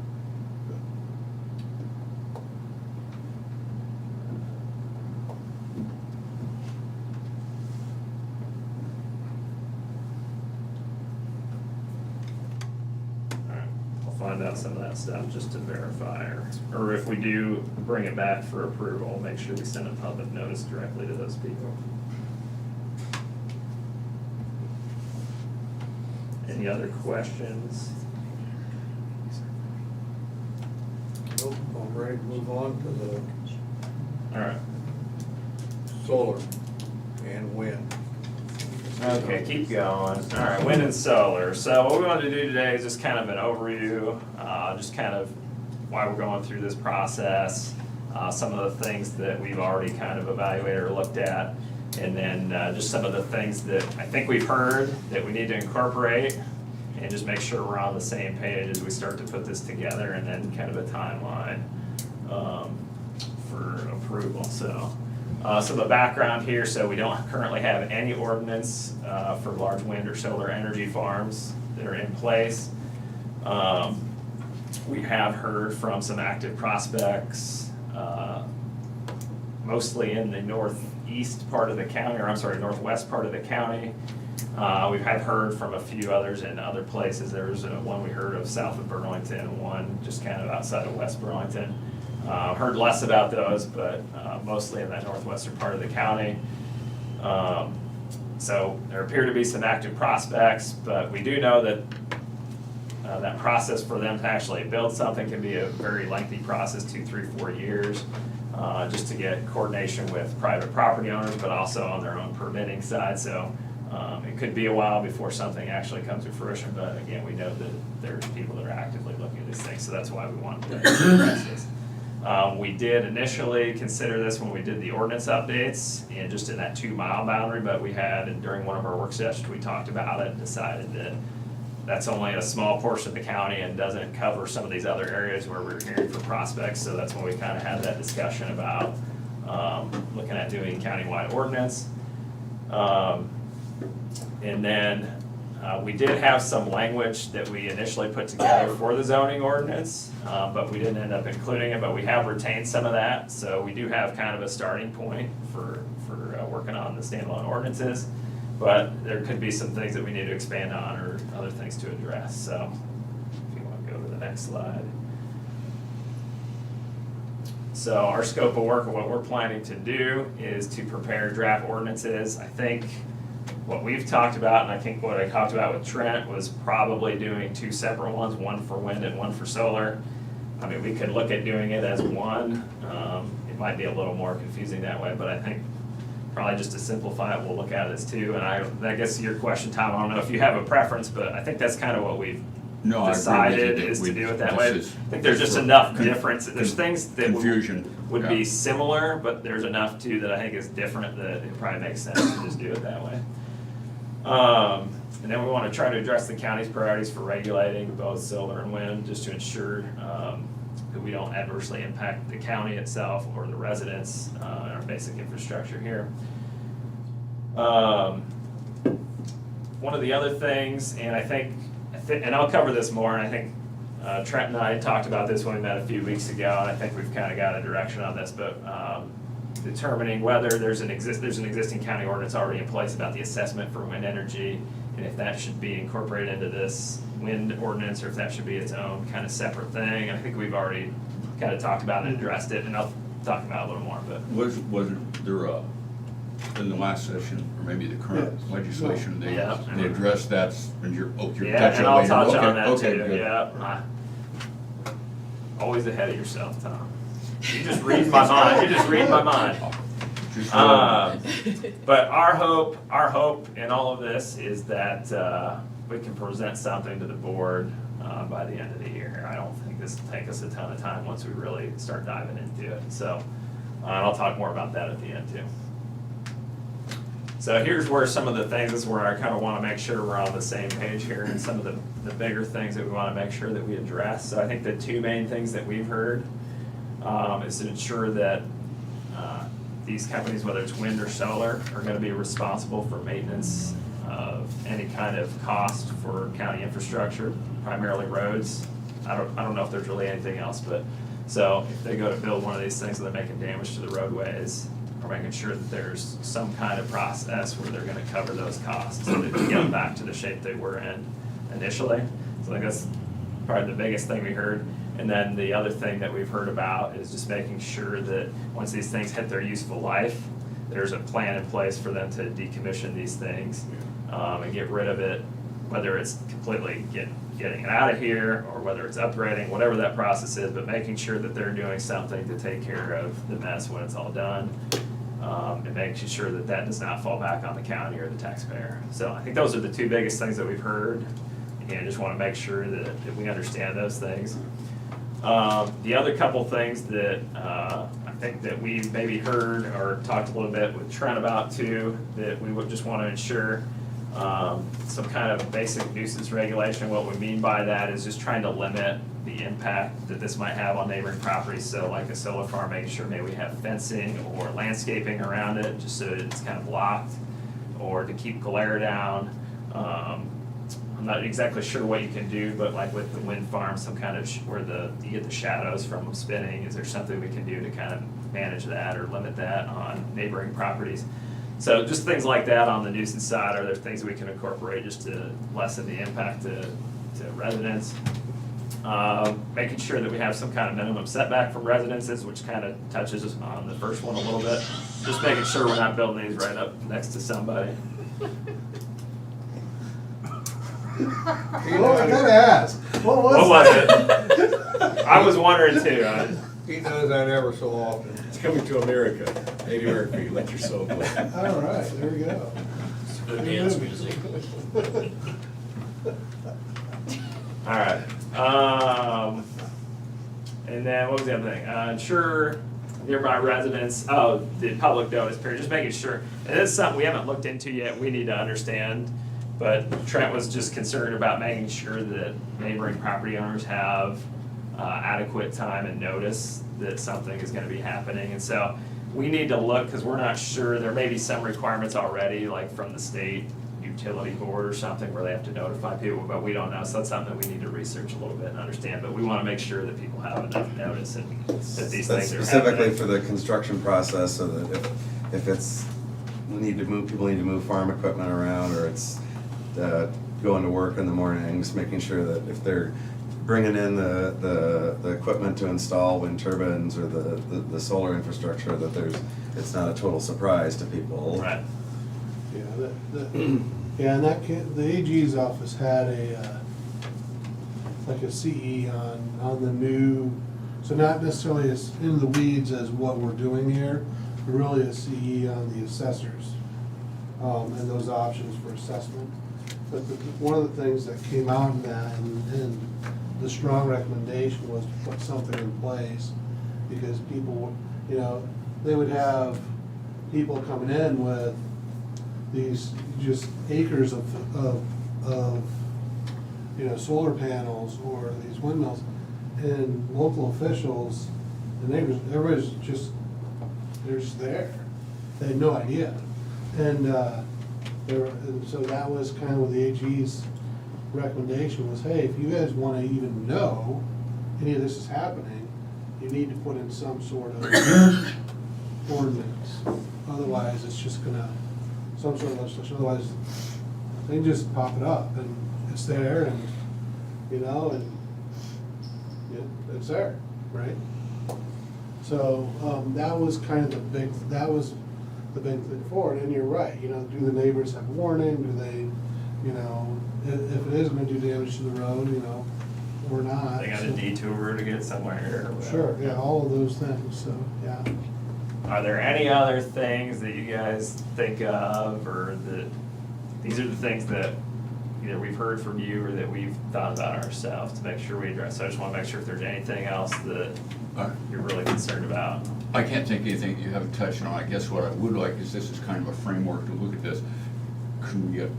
Alright, I'll find out some of that stuff just to verify, or if we do bring it back for approval, make sure we send a public notice directly to those people. Any other questions? Nope, I'm ready to move on to Alright, the solar and wind. okay, keep going. Alright, wind and solar. So what we wanted to do today is just kind of an overview, just kind of why we're going through this process, some of the things that we've already kind of evaluated or looked at, and then just some of the things that I think we've heard that we need to incorporate, and just make sure we're on the same page as we start to put this together, and then kind of a timeline for approval. So the background here, so we don't currently have any ordinance for large wind or solar energy farms that are in place. We have heard from some active prospects, mostly in the northeast part of the county, or I'm sorry, northwest part of the county. We have heard from a few others in other places. There was one we heard of south of Burlington, one just kind of outside of West Burlington. Heard less about those, but mostly in that northwestern part of the county. So there appear to be some active prospects, but we do know that that process for them to actually build something can be a very lengthy process, 2, 3, 4 years, just to get coordination with private property owners, but also on their own permitting side. So it could be a while before something actually comes to fruition, but again, we know that there's people that are actively looking at these things, so that's why we want to address this. We did initially consider this when we did the ordinance updates, and just in that 2-mile boundary, but we had, and during one of our work sessions, we talked about it and decided that that's only a small portion of the county and doesn't cover some of these other areas where we're hearing from prospects, so that's when we kind of had that discussion about looking at doing countywide ordinance. And then we did have some language that we initially put together for the zoning ordinance, but we didn't end up including it, but we have retained some of that. So we do have kind of a starting point for working on the standalone ordinances, but there could be some things that we need to expand on or other things to address. So if you want to go to the next slide. So our scope of work, or what we're planning to do, is to prepare draft ordinances. I think what we've talked about, and I think what I talked about with Trent, was probably doing 2 separate ones, one for wind and one for solar. I mean, we could look at doing it as one. It might be a little more confusing that way, but I think probably just to simplify it, we'll look at this too. And I guess your question, Tom, I don't know if you have a preference, but I think that's kind of what we've No, I agree with you decided that is to we- do it that this way. is- I think there's just for enough con- difference. There's things that confusion, would yeah. be similar, but there's enough too that I think is different that it probably makes sense to just do it that way. And then we want to try to address the county's priorities for regulating both solar and wind, just to ensure that we don't adversely impact the county itself or the residents and our basic infrastructure here. One of the other things, and I think, and I'll cover this more, and I think Trent and I talked about this when we met a few weeks ago, and I think we've kind of got a direction on this, but determining whether there's an existing county ordinance already in place about the assessment for wind energy, and if that should be incorporated into this wind ordinance, or if that should be its own kind of separate thing. I think we've already kind of talked about it and addressed it, and I'll talk about it a little more, but. Was there in the last session, or maybe the current Yes. legislation, they Yeah. addressed that, and you're Yeah, touching and I'll later. touch Okay, on that okay, too, good. yeah. Always ahead of yourself, Tom. You just read my mind, you just read my mind. Just, But our hope in all of this is that we can present something to the board by the end of the year. I don't think this will take us a ton of time once we really start diving into it. So, and I'll talk more about that at the end too. So here's where some of the things, this is where I kind of want to make sure we're on the same page here, and some of the bigger things that we want to make sure that we address. So I think the two main things that we've heard is to ensure that these companies, whether it's wind or solar, are going to be responsible for maintenance of any kind of cost for county infrastructure, primarily roads. I don't know if there's really anything else, but so if they go to build one of these things and they're making damage to the roadways, we're making sure that there's some kind of process where they're gonna cover those costs so that they get them back to the shape they were in initially. So I think that's probably the biggest thing we heard. And then the other thing that we've heard about is just making sure that once these things hit their useful life, there's a plan in place for them to decommission these things and get rid of it, whether it's completely getting it out of here or whether it's upgrading, whatever that process is, but making sure that they're doing something to take care of the mess when it's all done. And making sure that that does not fall back on the county or the taxpayer. So I think those are the two biggest things that we've heard. Again, just want to make sure that we understand those things. The other couple things that I think that we maybe heard or talked a little bit with Trent about too, that we would just want to ensure some kind of basic nuisance regulation. What we mean by that is just trying to limit the impact that this might have on neighboring properties. So like a solar farm, making sure maybe we have fencing or landscaping around it, just so that it's kind of blocked, or to keep glare down. I'm not exactly sure what you can do, but like with the wind farm, some kind of where you get the shadows from them spinning, is there something we can do to kind of manage that or limit that on neighboring properties? So just things like that on the nuisance side, are there things we can incorporate just to lessen the impact to residents? Making sure that we have some kind of minimum setback from residences, which kind of touches on the first one a little bit. Just making sure we're not building these right up next to somebody. Well, I gotta ask, what was it? I was wondering too. He does that ever so often. It's coming to America. Native America, let your soul play. All right, there we go. Good dance music. All right. And then what was the other thing? Ensure nearby residents, the public notice period, just making sure. And this is something we haven't looked into yet, we need to understand. But Trent was just concerned about making sure that neighboring property owners have adequate time and notice that something is gonna be happening. And so we need to look, because we're not sure, there may be some requirements already, like from the state utility board or something, where they have to notify people, but we don't know. So that's something that we need to research a little bit and understand. But we wanna make sure that people have enough notice and that these That's things are specifically happening. for the construction process, so that if it's, people need to move farm equipment around, or it's going to work in the mornings, making sure that if they're bringing in the equipment to install wind turbines or the solar infrastructure, that it's not a total surprise to people. Right. Yeah, and the AG's office had like a CE on the new, so not necessarily as in the weeds as what we're doing here, really a CE on the assessors, and those options for assessment. But one of the things that came out in that, and the strong recommendation was to put something in place, because people, you know, they would have people coming in with these just acres of you know, solar panels or these windmills, and local officials, the neighbors, everybody's just, they're just there. They had no idea. And and so that was kind of what the AG's recommendation was, hey, if you guys wanna even know any of this is happening, you need to put in some sort of ordinance. Otherwise, it's just gonna, some sort of legislation, otherwise, they can just pop it up, and it's there, and, you know, and, yeah, it's there, right? So, that was kind of the big thing for it, and you're right, you know, do the neighbors have warning, do they, you know, if it is gonna do damage to the road, you know, or not. They got a detour to get somewhere or whatever. Sure, yeah, all of those things, so, yeah. Are there any other things that you guys think of, or that, these are the things that either we've heard from you or that we've thought about ourselves to make sure we address? So I just wanna make sure if there's anything else that you're really concerned about. I can't think of anything that you haven't touched on. I guess what I would like is this is kind of a framework to look at this. Can we get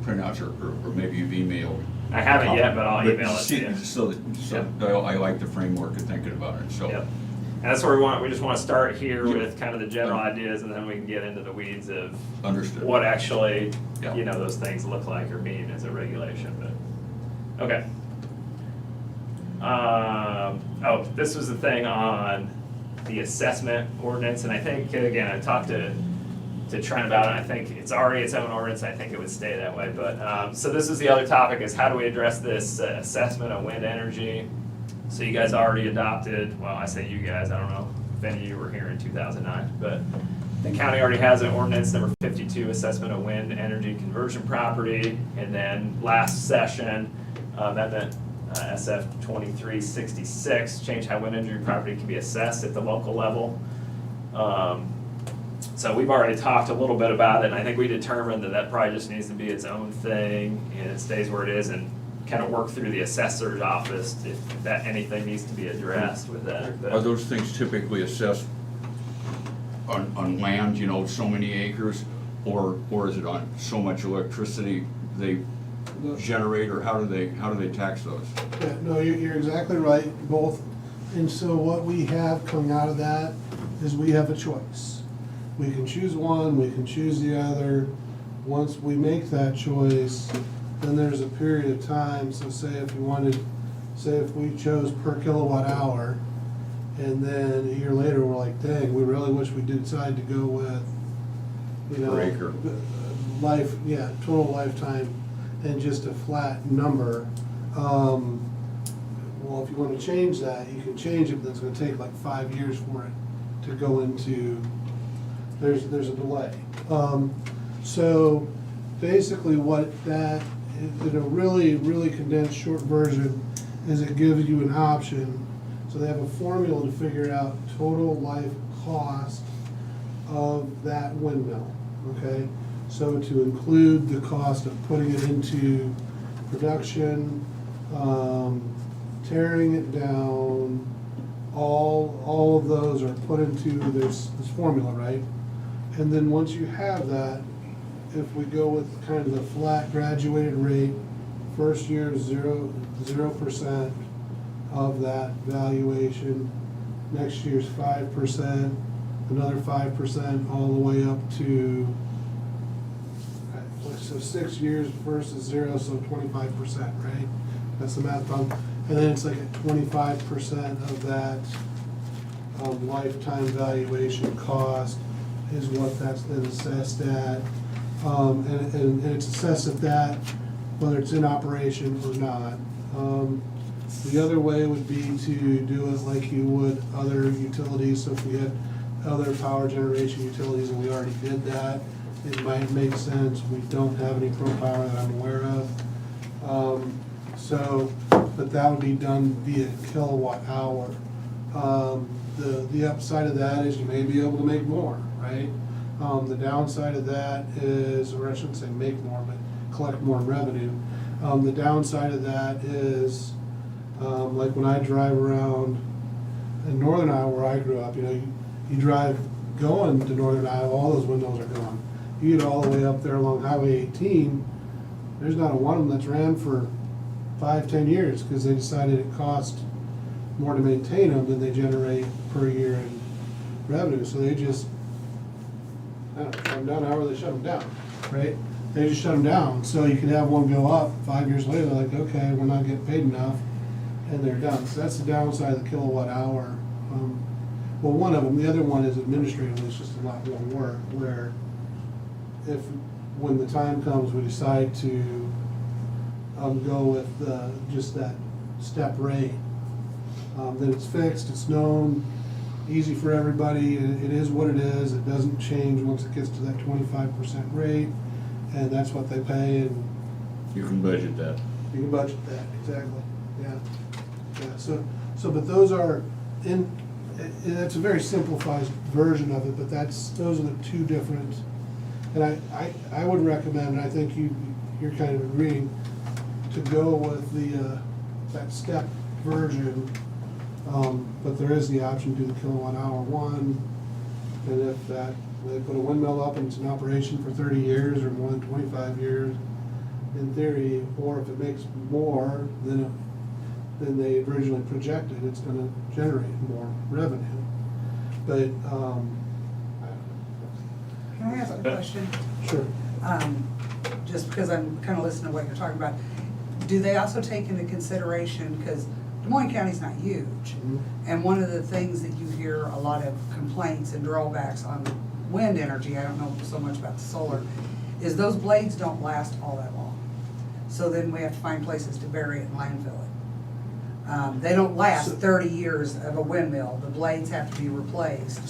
printouts or maybe you've emailed? I haven't yet, but I'll email it to you. So I like the framework of thinking about it, so. Yep. And that's where we just wanna start here with kind of the general ideas, and then we can get into the weeds of Understood. what actually, Yeah. you know, those things look like or mean as a regulation, but, okay. Oh, this was the thing on the assessment ordinance, and I think, again, I talked to Trent about it, I think it's already its own ordinance, I think it would stay that way, but, so this is the other topic, is how do we address this assessment of wind energy? So you guys already adopted, well, I say you guys, I don't know if any of you were here in 2009, but the county already has an ordinance number 52, assessment of wind energy conversion property, and then last session, amendment SF 2366, change how wind energy property can be assessed at the local level. So we've already talked a little bit about it, and I think we determined that that probably just needs to be its own thing, and it stays where it is, and kind of work through the assessor's office if that anything needs to be addressed with that. But Are those things typically assessed on land, you know, so many acres, or is it on so much electricity they generate, or how do they tax those? Yeah, no, you're exactly right, both. And so what we have coming out of that is we have a choice. We can choose one, we can choose the other. Once we make that choice, then there's a period of time, so say if we chose per kilowatt hour, and then a year later, we're like, dang, we really wish we did decide to go with, you know. Per acre. Total lifetime, and just a flat number. Well, if you wanna change that, you can change it, but it's gonna take like 5 years for it to go into, there's a delay. So basically what that, in a really, really condensed short version, is it gives you an option. So they have a formula to figure out total life cost of that windmill, okay? So to include the cost of putting it into production, tearing it down, all of those are put into this formula, right? And then once you have that, if we go with kind of the flat graduated rate, first year 0% of that valuation, next year's 5%, another 5% all the way up to, so 6 years versus 0, so 25%, right? That's the math problem. And then it's like at 25% of that lifetime valuation cost is what that's then assessed at. And it's assessed at that, whether it's in operation or not. The other way would be to do it like you would other utilities. So if we had other power generation utilities and we already did that, it might make sense. We don't have any ProPower that I'm aware of. But that would be done via kilowatt hour. the upside of that is you may be able to make more, right? The downside of that is, or I shouldn't say make more, but collect more revenue. The downside of that is, like when I drive around in northern Iowa where I grew up, you drive going to northern Iowa, all those windows are gone. You get all the way up there along Highway 18, there's not a one of them that's ran for 5-10 years because they decided it cost more to maintain them than they generate per year in revenue. So they just, I don't know, shut them down however they shut them down, right? They just shut them down. So you can have one go up 5 years later, like, okay, we're not getting paid enough, and they're done. So that's the downside of the kilowatt hour. Well, one of them. The other one is administratively, it's just a lot more work, where if, when the time comes, we decide to go with just that step rate, then it's fixed, it's known, easy for everybody, it is what it is, it doesn't change once it gets to that 25% rate, and that's what they pay, and You can budget that. you can budget that, exactly, yeah. Yeah, so, but those are, it's a very simplified version of it, but those are the two different, and I would recommend, and I think you're kind of agreeing, to go with that step version, but there is the option to do the kilowatt hour one, and if they put a windmill up and it's in operation for 30 years or more than 25 years, in theory, or if it makes more than they originally projected, it's gonna generate more revenue. But, Can I ask a question? Sure. Just because I'm kind of listening to what you're talking about, do they also take into consideration, because Des Moines County's not huge, and one of the things that you hear a lot of complaints and drawbacks on wind energy, I don't know so much about the solar, is those blades don't last all that long. So then we have to find places to bury it and landfill it. They don't last 30 years of a windmill, the blades have to be replaced.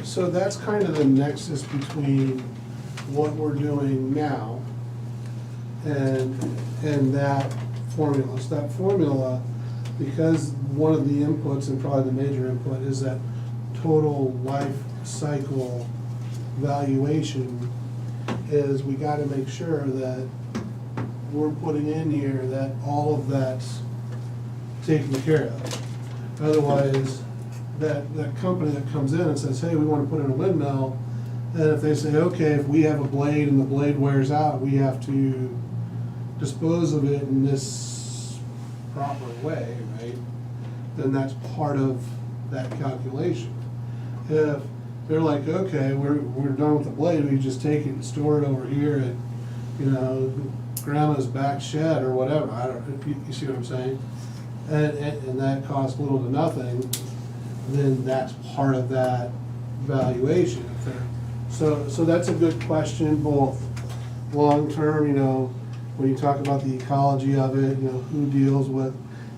So that's kind of the nexus between what we're doing now and that formula. So that formula, because one of the inputs, and probably the major input, is that total life cycle valuation, is we gotta make sure that we're putting in here that all of that's taken care of. Otherwise, that company that comes in and says, hey, we wanna put in a windmill, and if they say, okay, if we have a blade and the blade wears out, we have to dispose of it in this proper way, right? Then that's part of that calculation. If they're like, okay, we're done with the blade, we just take it and store it over here at, grandma's back shed or whatever, I don't, you see what I'm saying? And that costs little to nothing, then that's part of that valuation. So that's a good question, both long-term, when you talk about the ecology of it, who deals with,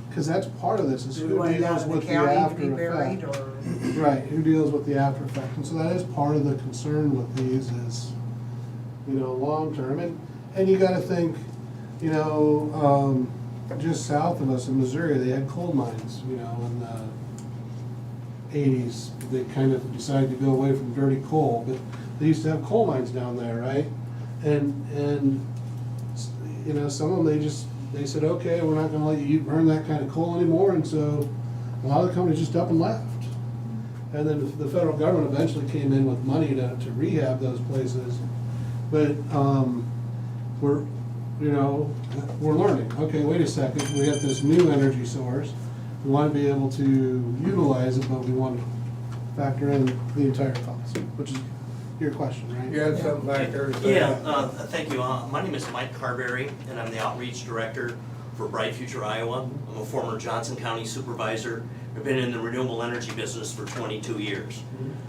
because that's part of this, is Do we who want it deals out in the with the county to after be buried, effect. or? Right, who deals with the after effect, and so that is part of the concern with these is, long-term, and you gotta think, just south of us in Missouri, they had coal mines, in the 80s. They kind of decided to go away from dirty coal, but they used to have coal mines down there, right? And some of them, they said, okay, we're not gonna let you burn that kind of coal anymore, and so a lot of the companies just up and left. And then the federal government eventually came in with money to rehab those places. But, we're learning, okay, wait a second, we have this new energy source, we wanna be able to utilize it, but we want to factor in the entire cost, which is your question, right? You had something back there? Thank you. My name is Mike Carberry, and I'm the Outreach Director for Bright Future Iowa. I'm a former Johnson County Supervisor. I've been in the renewable energy business for 22 years.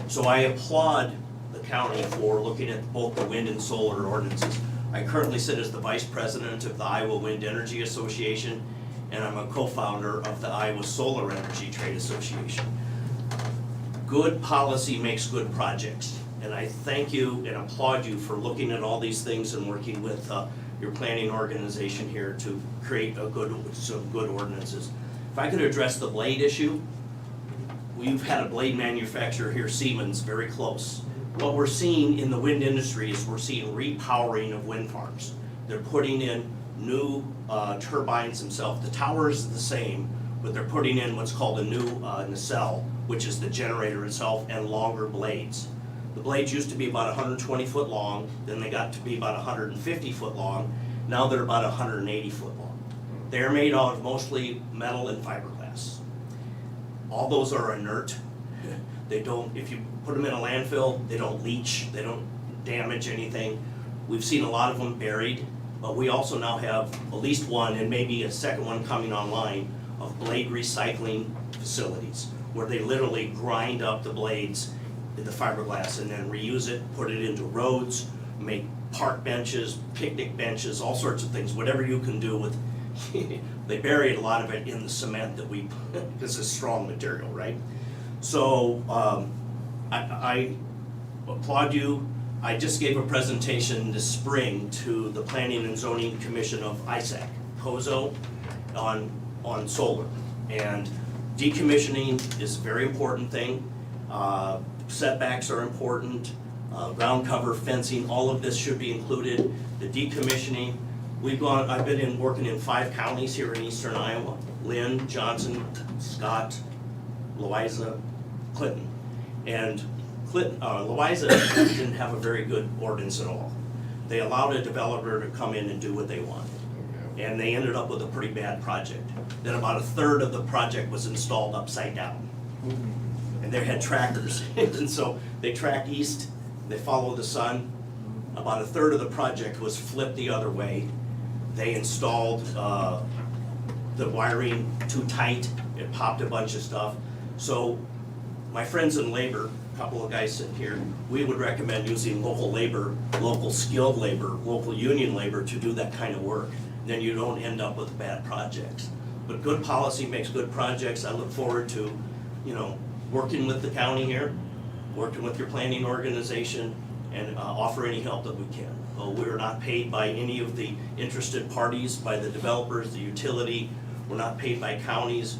So I applaud the county for looking at both the wind and solar ordinances. I currently sit as the Vice President of the Iowa Wind Energy Association, and I'm a co-founder of the Iowa Solar Energy Trade Association. Good policy makes good projects. And I thank you and applaud you for looking at all these things and working with your planning organization here to create some good ordinances. If I could address the blade issue, we've had a blade manufacturer here, Siemens, very close. What we're seeing in the wind industry is we're seeing repowering of wind farms. They're putting in new turbines themselves. The tower is the same, but they're putting in what's called a new nacelle, which is the generator itself, and longer blades. The blades used to be about 120 foot long, then they got to be about 150 foot long, now they're about 180 foot long. They're made out of mostly metal and fiberglass. All those are inert. They don't, if you put them in a landfill, they don't leach, they don't damage anything. We've seen a lot of them buried, but we also now have at least one and maybe a second one coming online of blade recycling facilities where they literally grind up the blades in the fiberglass and then reuse it, put it into roads, make park benches, picnic benches, all sorts of things, whatever you can do with, they buried a lot of it in the cement that we, because it's strong material, right? So I applaud you. I just gave a presentation this spring to the Planning and Zoning Commission of ISAC, COZO, on solar. And decommissioning is a very important thing. Setbacks are important, ground cover, fencing, all of this should be included. The decommissioning, I've been working in 5 counties here in eastern Iowa: Lynn, Johnson, Scott, Louisa, Clinton. And Louisa didn't have a very good ordinance at all. They allowed a developer to come in and do what they wanted. And they ended up with a pretty bad project. Then about 1/3 of the project was installed upside down. And they had trackers. And so they track east, they follow the sun. About 1/3 of the project was flipped the other way. They installed the wiring too tight, it popped a bunch of stuff. So my friends in labor, a couple of guys sitting here, we would recommend using local labor, local skilled labor, local union labor to do that kind of work. Then you don't end up with bad projects. But good policy makes good projects. I look forward to, working with the county here, working with your planning organization, and offer any help that we can. We're not paid by any of the interested parties, by the developers, the utility. We're not paid by counties.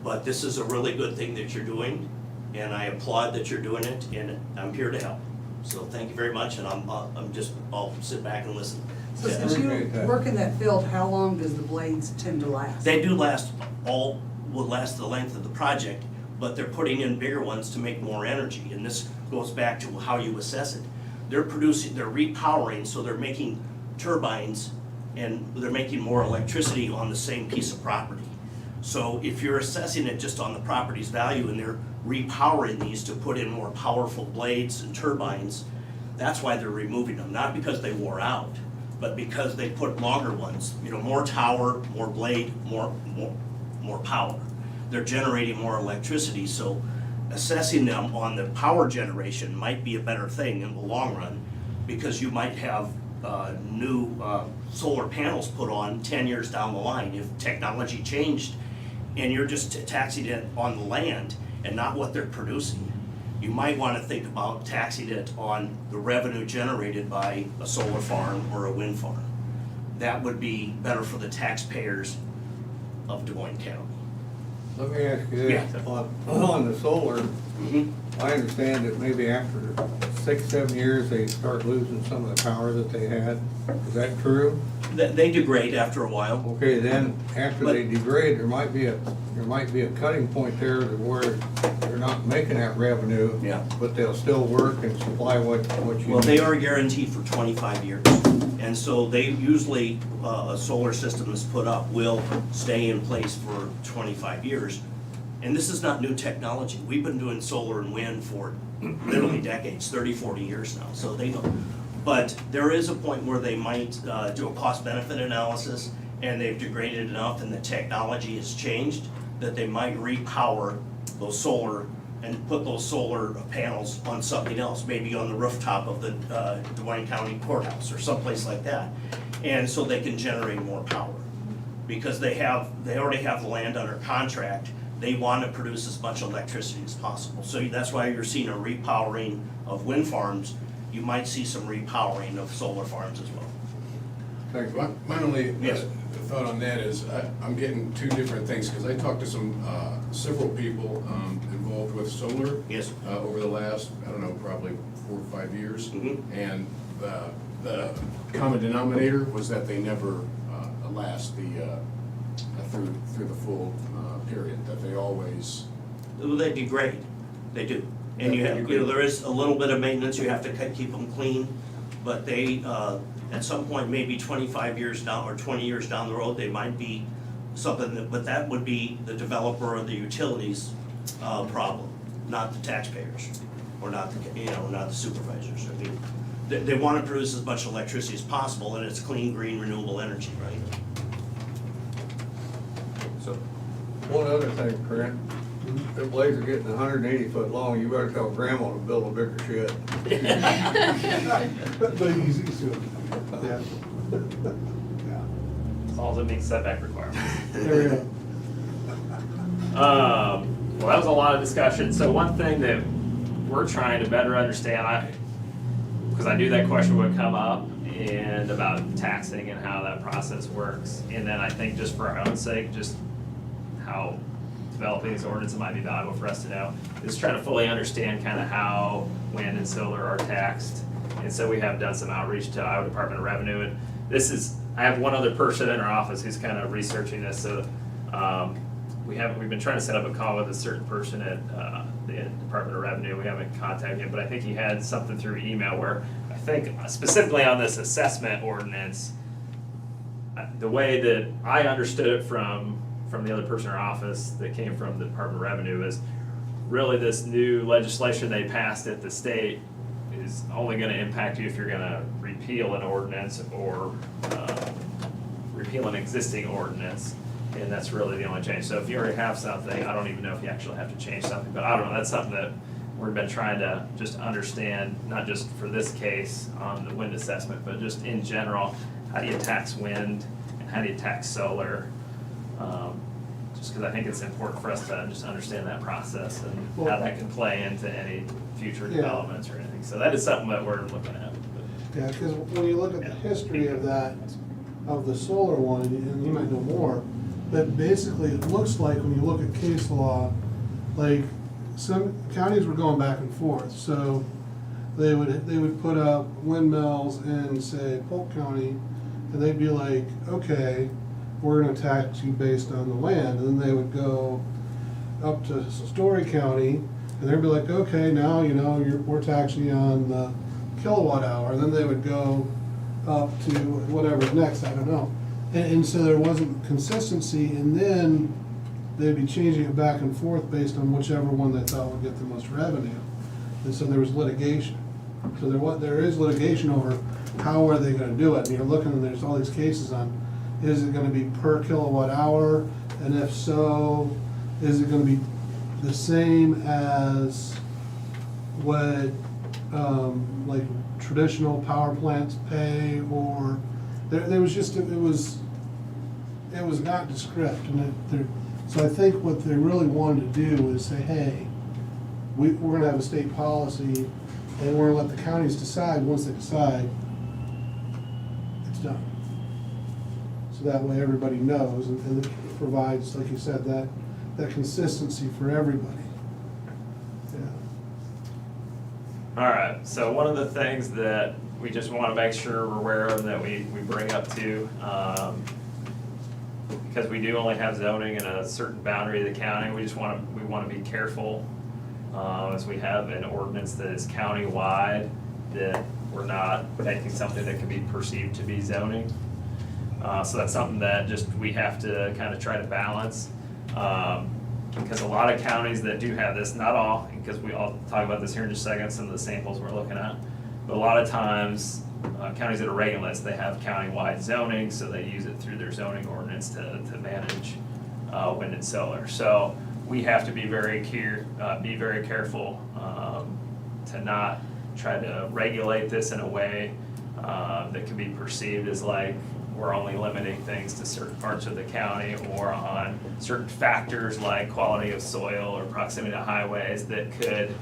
But this is a really good thing that you're doing, and I applaud that you're doing it, and I'm here to help. So thank you very much, and I'll sit back and listen. So since you work in that field, how long does the blades tend to last? They do will last the length of the project, but they're putting in bigger ones to make more energy, and this goes back to how you assess it. They're repowering, so they're making turbines, and they're making more electricity on the same piece of property. So if you're assessing it just on the property's value and they're repowering these to put in more powerful blades and turbines, that's why they're removing them, not because they wore out, but because they put longer ones, more tower, more blade, more power. They're generating more electricity, so assessing them on the power generation might be a better thing in the long run, because you might have new solar panels put on 10 years down the line if technology changed and you're just taxing it on the land and not what they're producing. You might want to think about taxing it on the revenue generated by a solar farm or a wind farm. That would be better for the taxpayers of Des Moines County. Let me ask you this, on the solar, I understand that maybe after 6-7 years, they start losing some of the power that they had. Is that true? They degrade after a while. Okay, then after they degrade, there might be a cutting point there to where they're not making that revenue. Yeah. But they'll still work and supply what you need. Well, they are guaranteed for 25 years. And so they usually, a solar system that's put up will stay in place for 25 years. And this is not new technology. We've been doing solar and wind for literally decades, 30, 40 years now. So they know. But there is a point where they might do a cost-benefit analysis, and they've degraded enough and the technology has changed that they might repower those solar and put those solar panels on something else, maybe on the rooftop of the Des Moines County Courthouse or someplace like that. And so they can generate more power. Because they already have the land under contract, they want to produce as much electricity as possible. So that's why you're seeing a repowering of wind farms. You might see some repowering of solar farms as well. Thank you. My only thought on that is I'm getting two different things, because I talked to several people involved solar. Yes. Over the last, I don't know, probably 4 or 5 years. And the common denominator was that they never last through the full period, that they always. Well, they degrade, they do. And you have, there is a little bit of maintenance, you have to keep them clean, but they, at some point, maybe 25 years down, or 20 years down the road, they might be something that, but that would be the developer or the utilities, problem, not the taxpayers, or not the, not the supervisors. I mean, they wanna produce as much electricity as possible, and it's clean, green, renewable energy, right? So, one other thing, Trent, the blades are getting 180 foot long, you better tell grandma to build a bigger shed. But easy, so, yeah. As long as it meets setback requirements. There you go. Well, that was a lot of discussion. So one thing that we're trying to better understand, because I knew that question would come up, and about taxing and how that process works. And then I think just for our own sake, just how developing these ordinances might be valuable for us to know, is trying to fully understand kind of how wind and solar are taxed. And so we have done some outreach to Iowa Department of Revenue, and I have one other person in our office who's kind of researching this, so we've been trying to set up a call with a certain person at the Department of Revenue. We haven't contacted him, but I think he had something through email where I think specifically on this assessment ordinance, the way that I understood it from the other person in our office that came from the Department of Revenue is really this new legislation they passed at the state is only gonna impact you if you're gonna repeal an ordinance or repeal an existing ordinance, and that's really the only change. So if you already have something, I don't even know if you actually have to change something, but I don't know, that's something that we've been trying to just understand, not just for this case on the wind assessment, but just in general, how do you tax wind and how do you tax solar? Just because I think it's important for us to just understand that process and how that can play into any future developments or anything. So that is something that we're looking at. Yeah, because when you look at the history of that, of the solar one, and you might know more, but basically it looks like when you look at case law, like some counties were going back and forth. So they would put up windmills in, say, Polk County, and they'd be like, okay, we're gonna tax you based on the land. And then they would go up to Story County, and they'd be like, okay, now, we're taxing you on the kilowatt hour. And then they would go up to whatever's next, I don't know. And so there wasn't consistency, and then they'd be changing it back and forth based on whichever one they thought would get the most revenue. And so there was litigation. So there is litigation over how are they gonna do it. And you're looking, and there's all these cases on, is it gonna be per kilowatt hour? And if so, is it gonna be the same as what, like traditional power plants pay, or there was just, it was not descript, and so I think what they really wanted to do is say, hey, we're gonna have a state policy, and we're gonna let the counties decide. Once they decide, it's done. So that way everybody knows, and it provides, like you said, that consistency for everybody. All right, so one of the things that we just want to make sure we're aware of, that we bring up to, because we do only have zoning in a certain boundary of the county, we want to be careful as we have an ordinance that is county-wide, that we're not making something that can be perceived to be zoning. So that's something that just we have to kind of try to balance. Because a lot of counties that do have this, not all, because I'll talk about this here in just a second, some of the samples we're looking at, but a lot of times, counties that are regulated, they have county-wide zoning, so they use it through their zoning ordinance to manage wind and solar. So we have to be very careful to not try to regulate this in a way that can be perceived as like we're only limiting things to certain parts of the county, or on certain factors like quality of soil or proximity to highways that could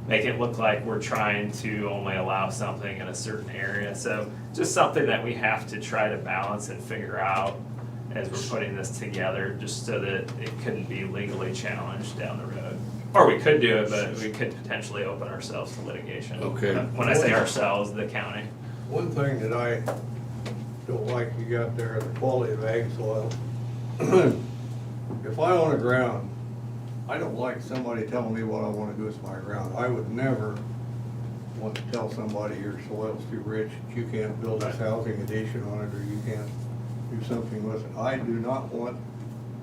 make it look like we're trying to only allow something in a certain area. So just something that we have to try to balance and figure out as we're putting this together, just so that it couldn't be legally challenged down the road. Or we could do it, but we could potentially open ourselves to litigation. Okay. When I say ourselves, the county. One thing that I don't like you got there, the quality of ag soil. If I own a ground, I don't like somebody telling me what I wanna do with my ground. I would never want to tell somebody your soil's too rich, that you can't build this housing addition on it, or you can't do something with it. I do not want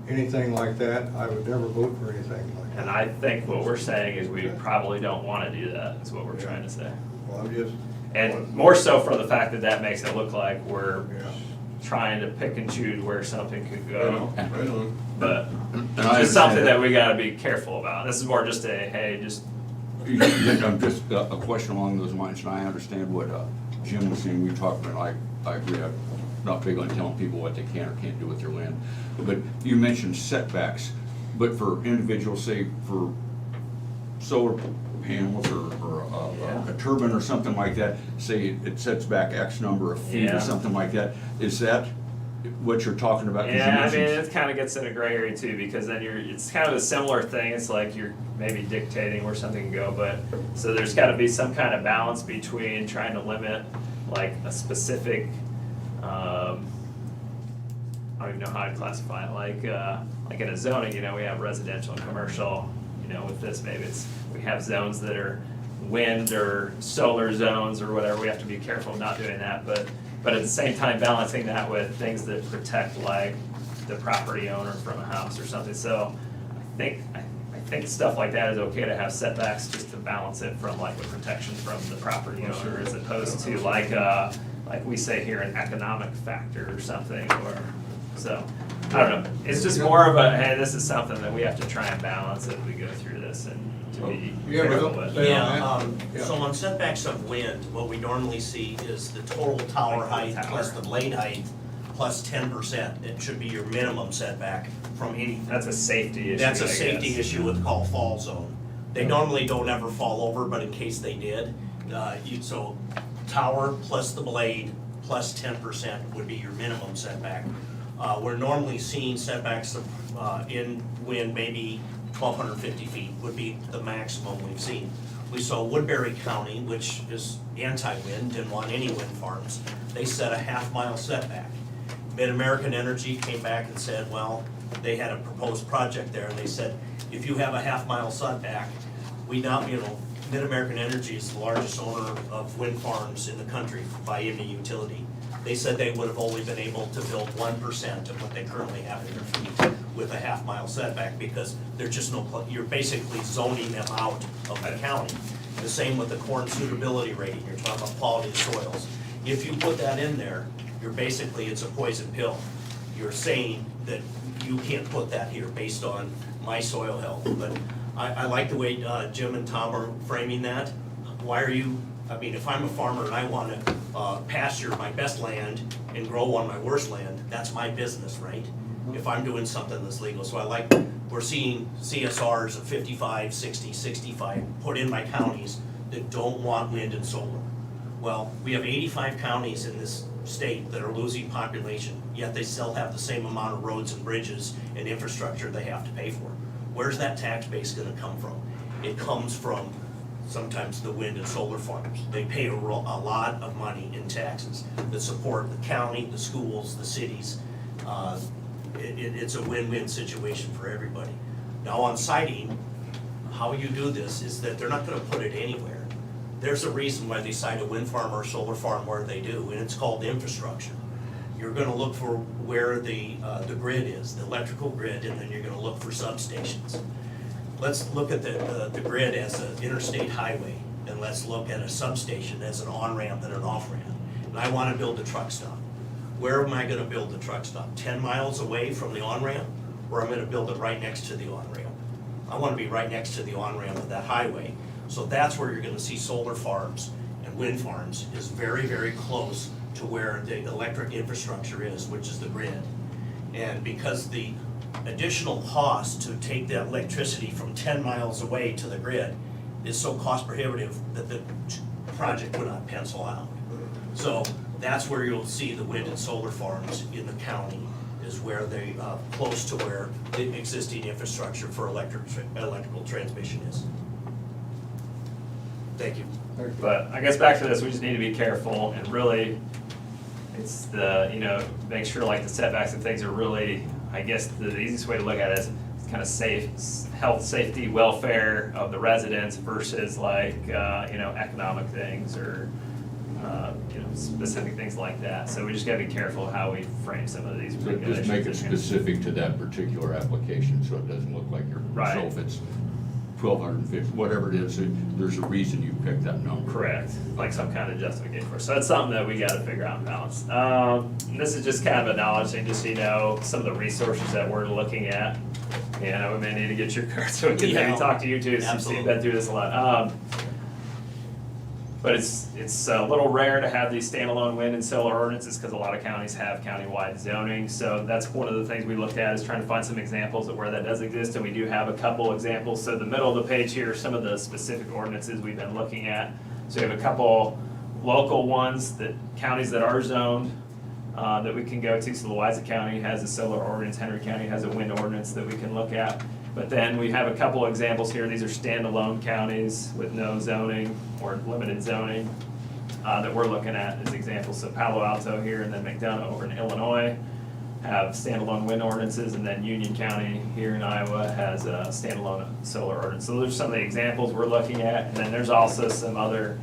anything like that. I would never vote for anything like that. And I think what we're saying is we probably don't wanna do that, is what we're trying to say. Well, I'm just. And more so for the fact that that makes it look like we're Yeah. trying to pick and choose where something could go. Right on. But And I it's something understand that we gotta be careful about. This is more just a, hey, just, I'm just, a question along those lines, and I understand what Jim was saying, we talked about, I agree, I'm not big on telling people what they can or can't do with their land. But you mentioned setbacks, but for individuals, say, for solar panels or a turbine or something like that, say it sets back X number of feet Yeah. or something like that, is that what you're talking about? 'Cause you yeah, I mean, mentioned- it kinda gets in a gray area too, because then it's kind of a similar thing. It's like you're maybe dictating where something can go, but, so there's gotta be some kind of balance between trying to limit like a specific, I don't even know how to classify it, like in a zoning, you know, we have residential and commercial, you know, with this, maybe we have zones that are wind or solar zones or whatever, we have to be careful of not doing that, but at the same time balancing that with things that protect like the property owner from a house or something, so I think stuff like that is okay to have setbacks just to balance it from like a protection from the property owner as opposed to like we say here, an economic factor or something, or, so, I don't know, it's just more of a, hey, this is something that we have to try and balance as we go through this and to be You ever careful look- with. say- Yeah, Yeah. so on setbacks of wind, what we normally see is the total tower height plus the blade height plus 10%. It should be your minimum setback from any. That's a safety issue, That's a I safety guess. issue with called fall zone. They normally don't ever fall over, but in case they did, so tower plus the blade plus 10% would be your minimum setback. We're normally seeing setbacks in wind, maybe 1,250 feet would be the maximum we've seen. We saw Woodbury County, which is anti-wind, didn't want any wind farms. They set a half-mile setback. Mid-American Energy came back and said, well, they had a proposed project there, and they said, if you have a half-mile setback, we now, Mid-American Energy is the largest owner of wind farms in the country by any utility. They said they would have only been able to build 1% of what they currently have in their fleet with a half-mile setback, because there's just no, you're basically zoning them out of the county. The same with the corn suitability rating, you're talking about quality of soils. If you put that in there, you're basically, it's a poison pill. You're saying that you can't put that here based on my soil health, but I like the way Jim and Tom are framing that. Why are you, I mean, if I'm a farmer and I wanna pasture my best land and grow on my worst land, that's my business, right? If I'm doing something that's legal, so I like, we're seeing CSRs of 55, 60, 65 put in my counties that don't want wind and solar. Well, we have 85 counties in this state that are losing population, yet they still have the same amount of roads and bridges and infrastructure they have to pay for. Where's that tax base gonna come from? It comes from sometimes the wind and solar farms. They pay a lot of money in taxes that support the county, the schools, the cities. It's a win-win situation for everybody. Now on siting, how you do this is that they're not gonna put it anywhere. There's a reason why they site a wind farm or a solar farm where they do, and it's called infrastructure. You're gonna look for where the grid is, the electrical grid, and then you're gonna look for substations. Let's look at the grid as an interstate highway, and let's look at a substation as an on-ramp and an off-ramp. And I wanna build a truck stop. Where am I gonna build the truck stop? 10 miles away from the on-ramp, or I'm gonna build it right next to the on-ramp? I wanna be right next to the on-ramp of that highway. So that's where you're gonna see solar farms and wind farms, is very, very close to where the electric infrastructure is, which is the grid. And because the additional cost to take that electricity from 10 miles away to the grid is so cost prohibitive that the project would not pencil out. So that's where you'll see the wind and solar farms in the county. is where they, close to where the existing infrastructure for electrical transmission is. Thank you. But I guess back to this, we just need to be careful and really, it's the, make sure like the setbacks and things are really, I guess the easiest way to look at it is kind of safe, health, safety, welfare of the residents versus like, economic things or, specific things like that. So we just gotta be careful how we frame some of these So regulations. just make it in here. specific to that particular application, so it doesn't look like you're, Right. so if it's 1,250, whatever it is, there's a reason you picked that number. Correct, like some kind of justification for it. So that's something that we gotta figure out and balance. And this is just kind of acknowledging, just so you know, some of the resources that we're looking at. And we may need to get your card so we can maybe talk to you too, since you've been through this a lot. But it's a little rare to have these standalone wind and solar ordinances because a lot of counties have countywide zoning. So that's one of the things we looked at, is trying to find some examples of where that does exist, and we do have a couple examples. So the middle of the page here are some of the specific ordinances we've been looking at. So we have a couple local ones, that counties that are zoned, that we can go to. So Louisa County has a solar ordinance, Henry County has a wind ordinance that we can look at. But then we have a couple examples here. These are standalone counties with no zoning or limited zoning that we're looking at as examples. So Palo Alto here, and then McDonough over in Illinois have standalone wind ordinances, and then Union County here in Iowa has a standalone solar ordinance. So those are some of the examples we're looking at. And then there's also some other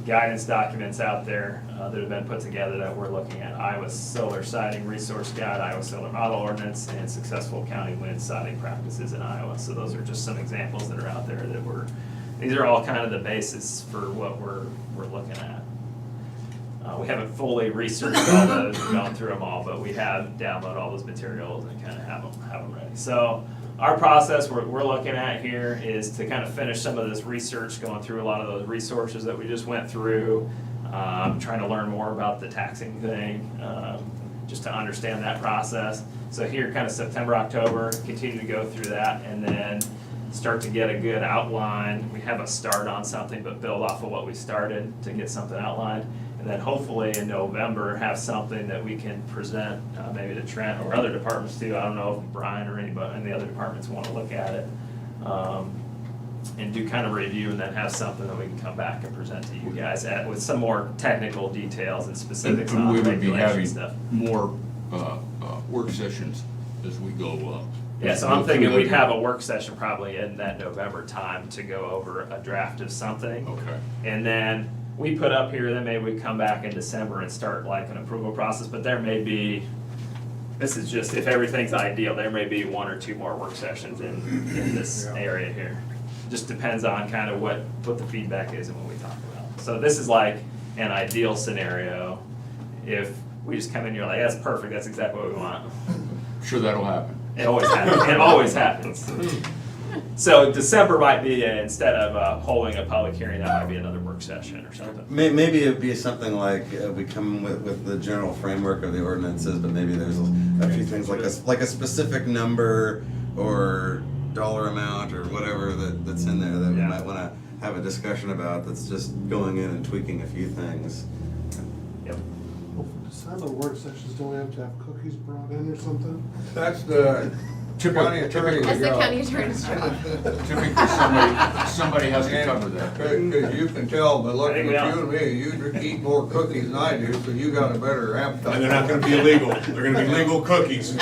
guidance documents out there that have been put together that we're looking at. Iowa Solar Siting Resource Guide, Iowa Solar Model Ordinance, and Successful County Wind Siting Practices in Iowa. So those are just some examples that are out there that these are all kind of the basis for what we're looking at. We haven't fully researched all those, gone through them all, but we have downloaded all those materials and kind of have them ready. So our process we're looking at here is to kind of finish some of this research, going through a lot of those resources that we just went through, trying to learn more about the taxing thing, just to understand that process. So here, kind of September, October, continue to go through that, and then start to get a good outline. We have a start on something, but build off of what we started to get something outlined. And then hopefully in November, have something that we can present, maybe to Trent or other departments too. I don't know if Brian or anybody in the other departments want to look at it. And do kind of review, and then have something that we can come back and present to you guys with some more technical details and specifics And on we would be regulation having stuff. more work sessions as we go. Yeah, so I'm thinking we'd have a work session probably in that November time to go over a draft of something. Okay. And then we put up here, then maybe we come back in December and start like an approval process, but there may be, this is just, if everything's ideal, there may be one or two more work sessions in this area here. Just depends on kind of what the feedback is and what we talk about. So this is like an ideal scenario. If we just come in, you're like, that's perfect, that's exactly what we want. Sure, that'll happen. It always happens, it always happens. So December might be, instead of holding a public hearing, that might be another work session or something. Maybe it'd be something like, we come with the general framework of the ordinances, but maybe there's a few things like a specific number or dollar amount or whatever that's in there that we might wanna have a discussion about, that's just going in and tweaking a few things. Yep. Well, for December work sessions, don't we have to have cookies brought in or something? That's the county attorney's That's the job. county attorney's job. Typically, somebody has to cover that. Cause you can tell by looking I think at you and me, you eat more cookies than I do, so you got a better appetite. And they're not gonna be illegal, they're gonna be legal cookies.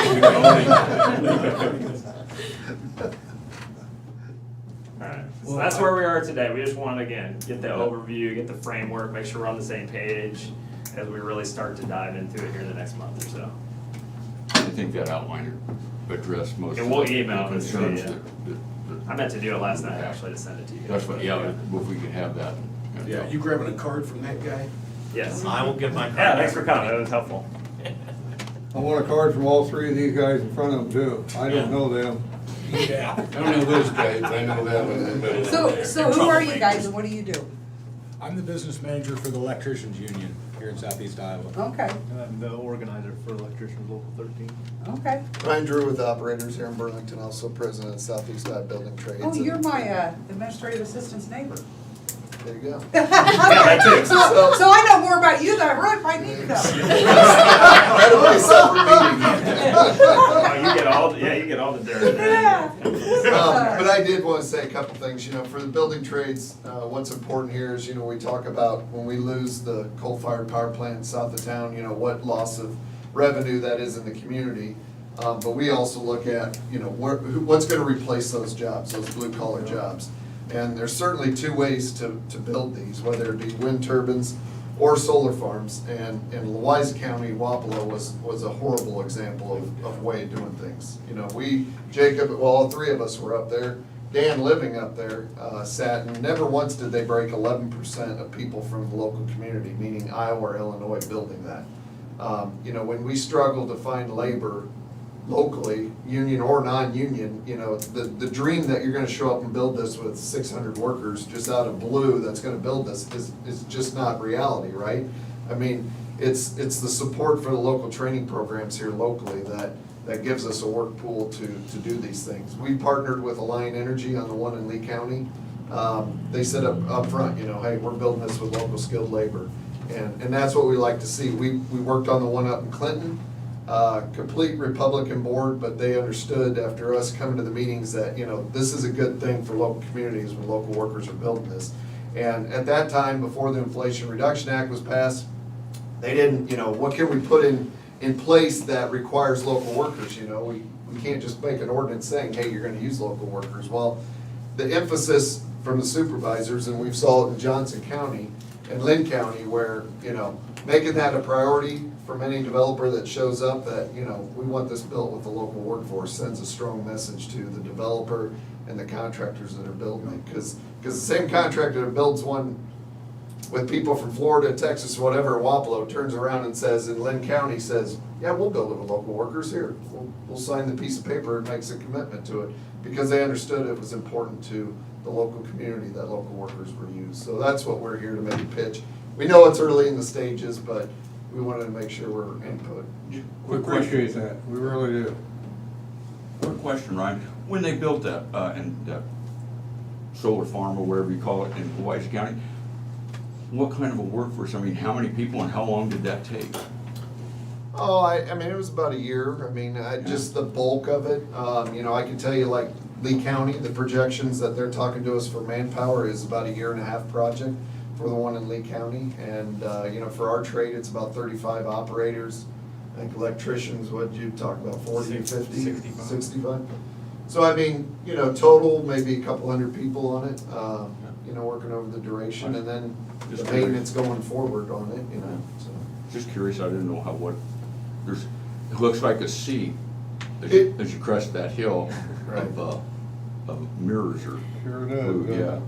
Alright, so that's where we are today. We just want to, again, get the overview, get the framework, make sure we're on the same page as we really start to dive into it here in the next month or so. I think that outliner addressed most And of we'll the email it to concerns you. that I meant to do it last night, actually, to send it to you. That's what, yeah, if we could have that. Yeah, you grabbing a card from that guy? Yes. I will give my card. Yeah, thanks for coming, that was helpful. I want a card from all three of these guys in front of them too. I don't know them. Yeah. I don't know those guys, but I know them in the middle. So who are you guys and what do you do? I'm the business manager for the Electricians Union here in Southeast Iowa. Okay, I'm the organizer for Electricians Local 13. okay. Ryan Drew with the operators here in Burlington, also president of Southeast Iowa Building Trades. Oh, you're my administrative assistant's neighbor. There you go. Yeah, that too. So I know more about you than I really might need to know. That'll be a separate meeting. Oh, you get all the dirt. Yeah. But I did want to say a couple things, for the building trades, what's important here is, we talk about when we lose the coal-fired power plant south of town, what loss of revenue that is in the community. But we also look at, what's gonna replace those jobs, those blue-collar jobs. And there's certainly two ways to build these, whether it be wind turbines or solar farms. And in Wise County, Wapello was a horrible example of way of doing things. Jacob, well, all three of us were up there. Dan, living up there, sat, and never once did they break 11% of people from the local community, meaning Iowa or Illinois, building that. When we struggle to find labor locally, union or non-union, the dream that you're gonna show up and build this with 600 workers just out of blue that's gonna build this is just not reality, right? I mean, it's the support for the local training programs here locally that gives us a work pool to do these things. We partnered with Alliant Energy on the one in Lee County. They said up front, hey, we're building this with local skilled labor. And that's what we like to see. We worked on the one up in Clinton. Complete Republican board, but they understood after us coming to the meetings that, this is a good thing for local communities when local workers are building this. And at that time, before the Inflation Reduction Act was passed, they didn't, what can we put in place that requires local workers? We can't just make an ordinance saying, hey, you're gonna use local workers. Well, the emphasis from the supervisors, and we've saw it in Johnson County and Lynn County, where, making that a priority from any developer that shows up that, we want this built with the local workforce sends a strong message to the developer and the contractors that are building it. Because the same contractor that builds one with people from Florida, Texas, whatever, Wapello, turns around and says, in Lynn County, says, yeah, we'll build it with local workers here. We'll sign the piece of paper and makes a commitment to it, because they understood it was important to the local community that local workers were used. So that's what we're here to make a pitch. We know it's early in the stages, but we wanted to make sure we're input. We appreciate that, we really do. Quick question, Ryan. When they built that solar farm or wherever you call it in Wise County, what kind of a workforce? I mean, how many people and how long did that take? Oh, I mean, it was about a year. I mean, just the bulk of it. I can tell you, like Lee County, the projections that they're talking to us for manpower is about a 1.5-year project for the one in Lee County. And, for our trade, it's about 35 operators. I think electricians, what'd you talk about, 40, 50? 65. So, I mean, total, maybe a couple hundred people on it, working over the duration, and then the maintenance going forward on it, so. Just curious, I didn't know it looks like a C as you crest that hill of mirrors or blue, yeah.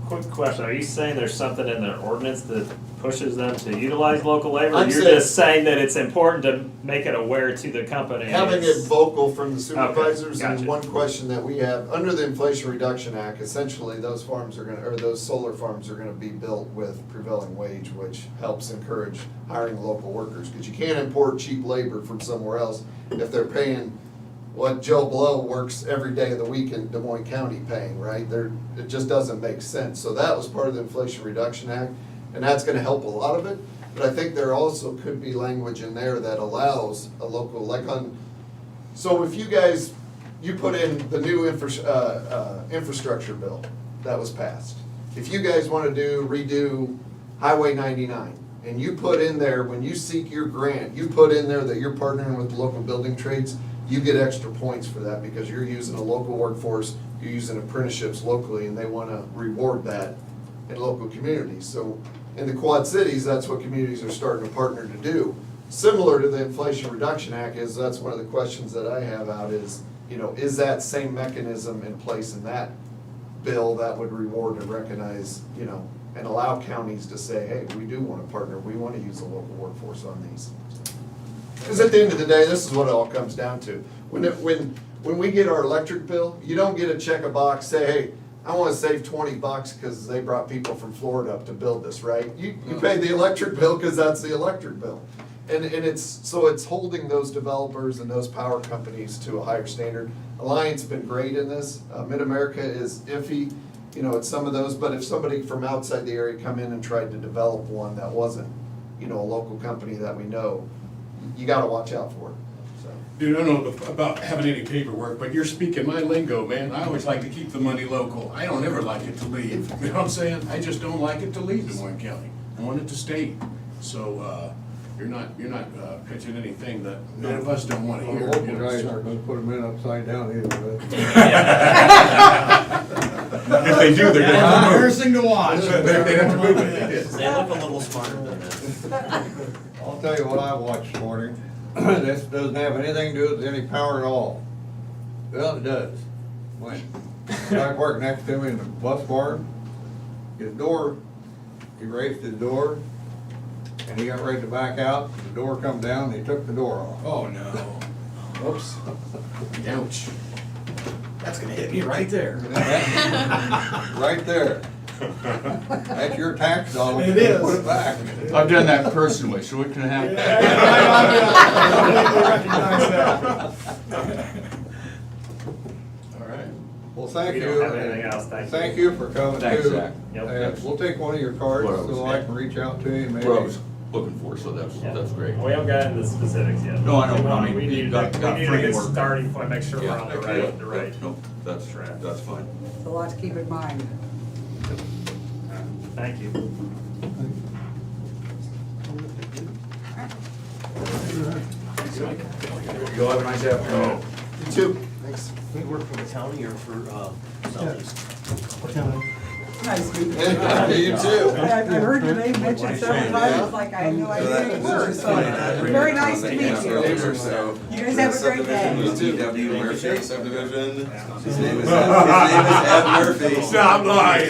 Quick question, are you saying there's something in their ordinance that pushes them to utilize local labor? I'm You're saying- just saying that it's important to make it aware to the company. Having it vocal from the supervisors, Okay, and gotcha. one question that we have, under the Inflation Reduction Act, essentially those solar farms are gonna be built with prevailing wage, which helps encourage hiring local workers, because you can't import cheap labor from somewhere else if they're paying what Joe Blow works every day of the week in Des Moines County paying, right? It just doesn't make sense. So that was part of the Inflation Reduction Act, and that's gonna help a lot of it. But I think there also could be language in there that allows a local, so if you put in the new infrastructure bill that was passed. If you guys wanna redo Highway 99, and you put in there, when you seek your grant, you put in there that you're partnering with local building trades, you get extra points for that because you're using a local workforce, you're using apprenticeships locally, and they wanna reward that in local communities. So in the Quad Cities, that's what communities are starting to partner to do. Similar to the Inflation Reduction Act that's one of the questions that I have out is that same mechanism in place in that bill that would reward and recognize, and allow counties to say, hey, we do wanna partner, we wanna use the local workforce on these. Because at the end of the day, this is what it all comes down to. When we get our electric bill, you don't get to check a box, say, hey, I want to save $20 because they brought people from Florida up to build this, right? You pay the electric bill because that's the electric bill. And it's holding those developers and those power companies to a higher standard. Alliant's been great in this. Mid-America is iffy. You know, it's some of those, but if somebody from outside the area come in and tried to develop one that wasn't, you know, a local company that we know, you gotta watch out for it, so. Dude, I don't know about having any paperwork, but you're speaking my lingo, man. I always like to keep the money local. I don't ever like it to leave. You know what I'm saying? I just don't like it to leave Des Moines County. I want it to stay. So, you're not pitching anything that none of us don't wanna The hear. local you know, guys so- aren't gonna put them in upside down either, If they do, they're gonna have to move. Embarrassing to watch. They'd have to move if they did. They look a little smarter than that. I'll tell you what I watched this morning. This doesn't have anything to do with any power at all. Well, it does. When guy parked next to me in the bus barn, his door, he raised his door, and he got ready to back out. The door come down, and he took the door off. Oh, no. Whoops. Ouch. That's gonna hit me right there. Right there. That's your tax dollars. It is. Put it back. I've done that personally, so it can happen. All right. Well, thank We you. don't have anything else, thank you. Thank you for coming too. Thanks, Zach. Yep. And we'll take one of your cards What I was so I can reach out to you maybe. What I was looking for, so that's great. We haven't gotten into the specifics yet. No, I know, I mean, We you've need got to get a framework. starting point, make sure we're Yeah, on the okay, right, the right. No, that's fine. It's a lot to keep in mind. Thank you. You'll have a nice afternoon. You too. Thanks. You work for the county or for, Southeast? Nice to meet you. You too. I've heard your name mentioned several times, it's like I had no idea who you were, so very nice to meet you. You guys have a great day. You too. W. Murphy subdivision. His name is Ed Murphy. Stop lying.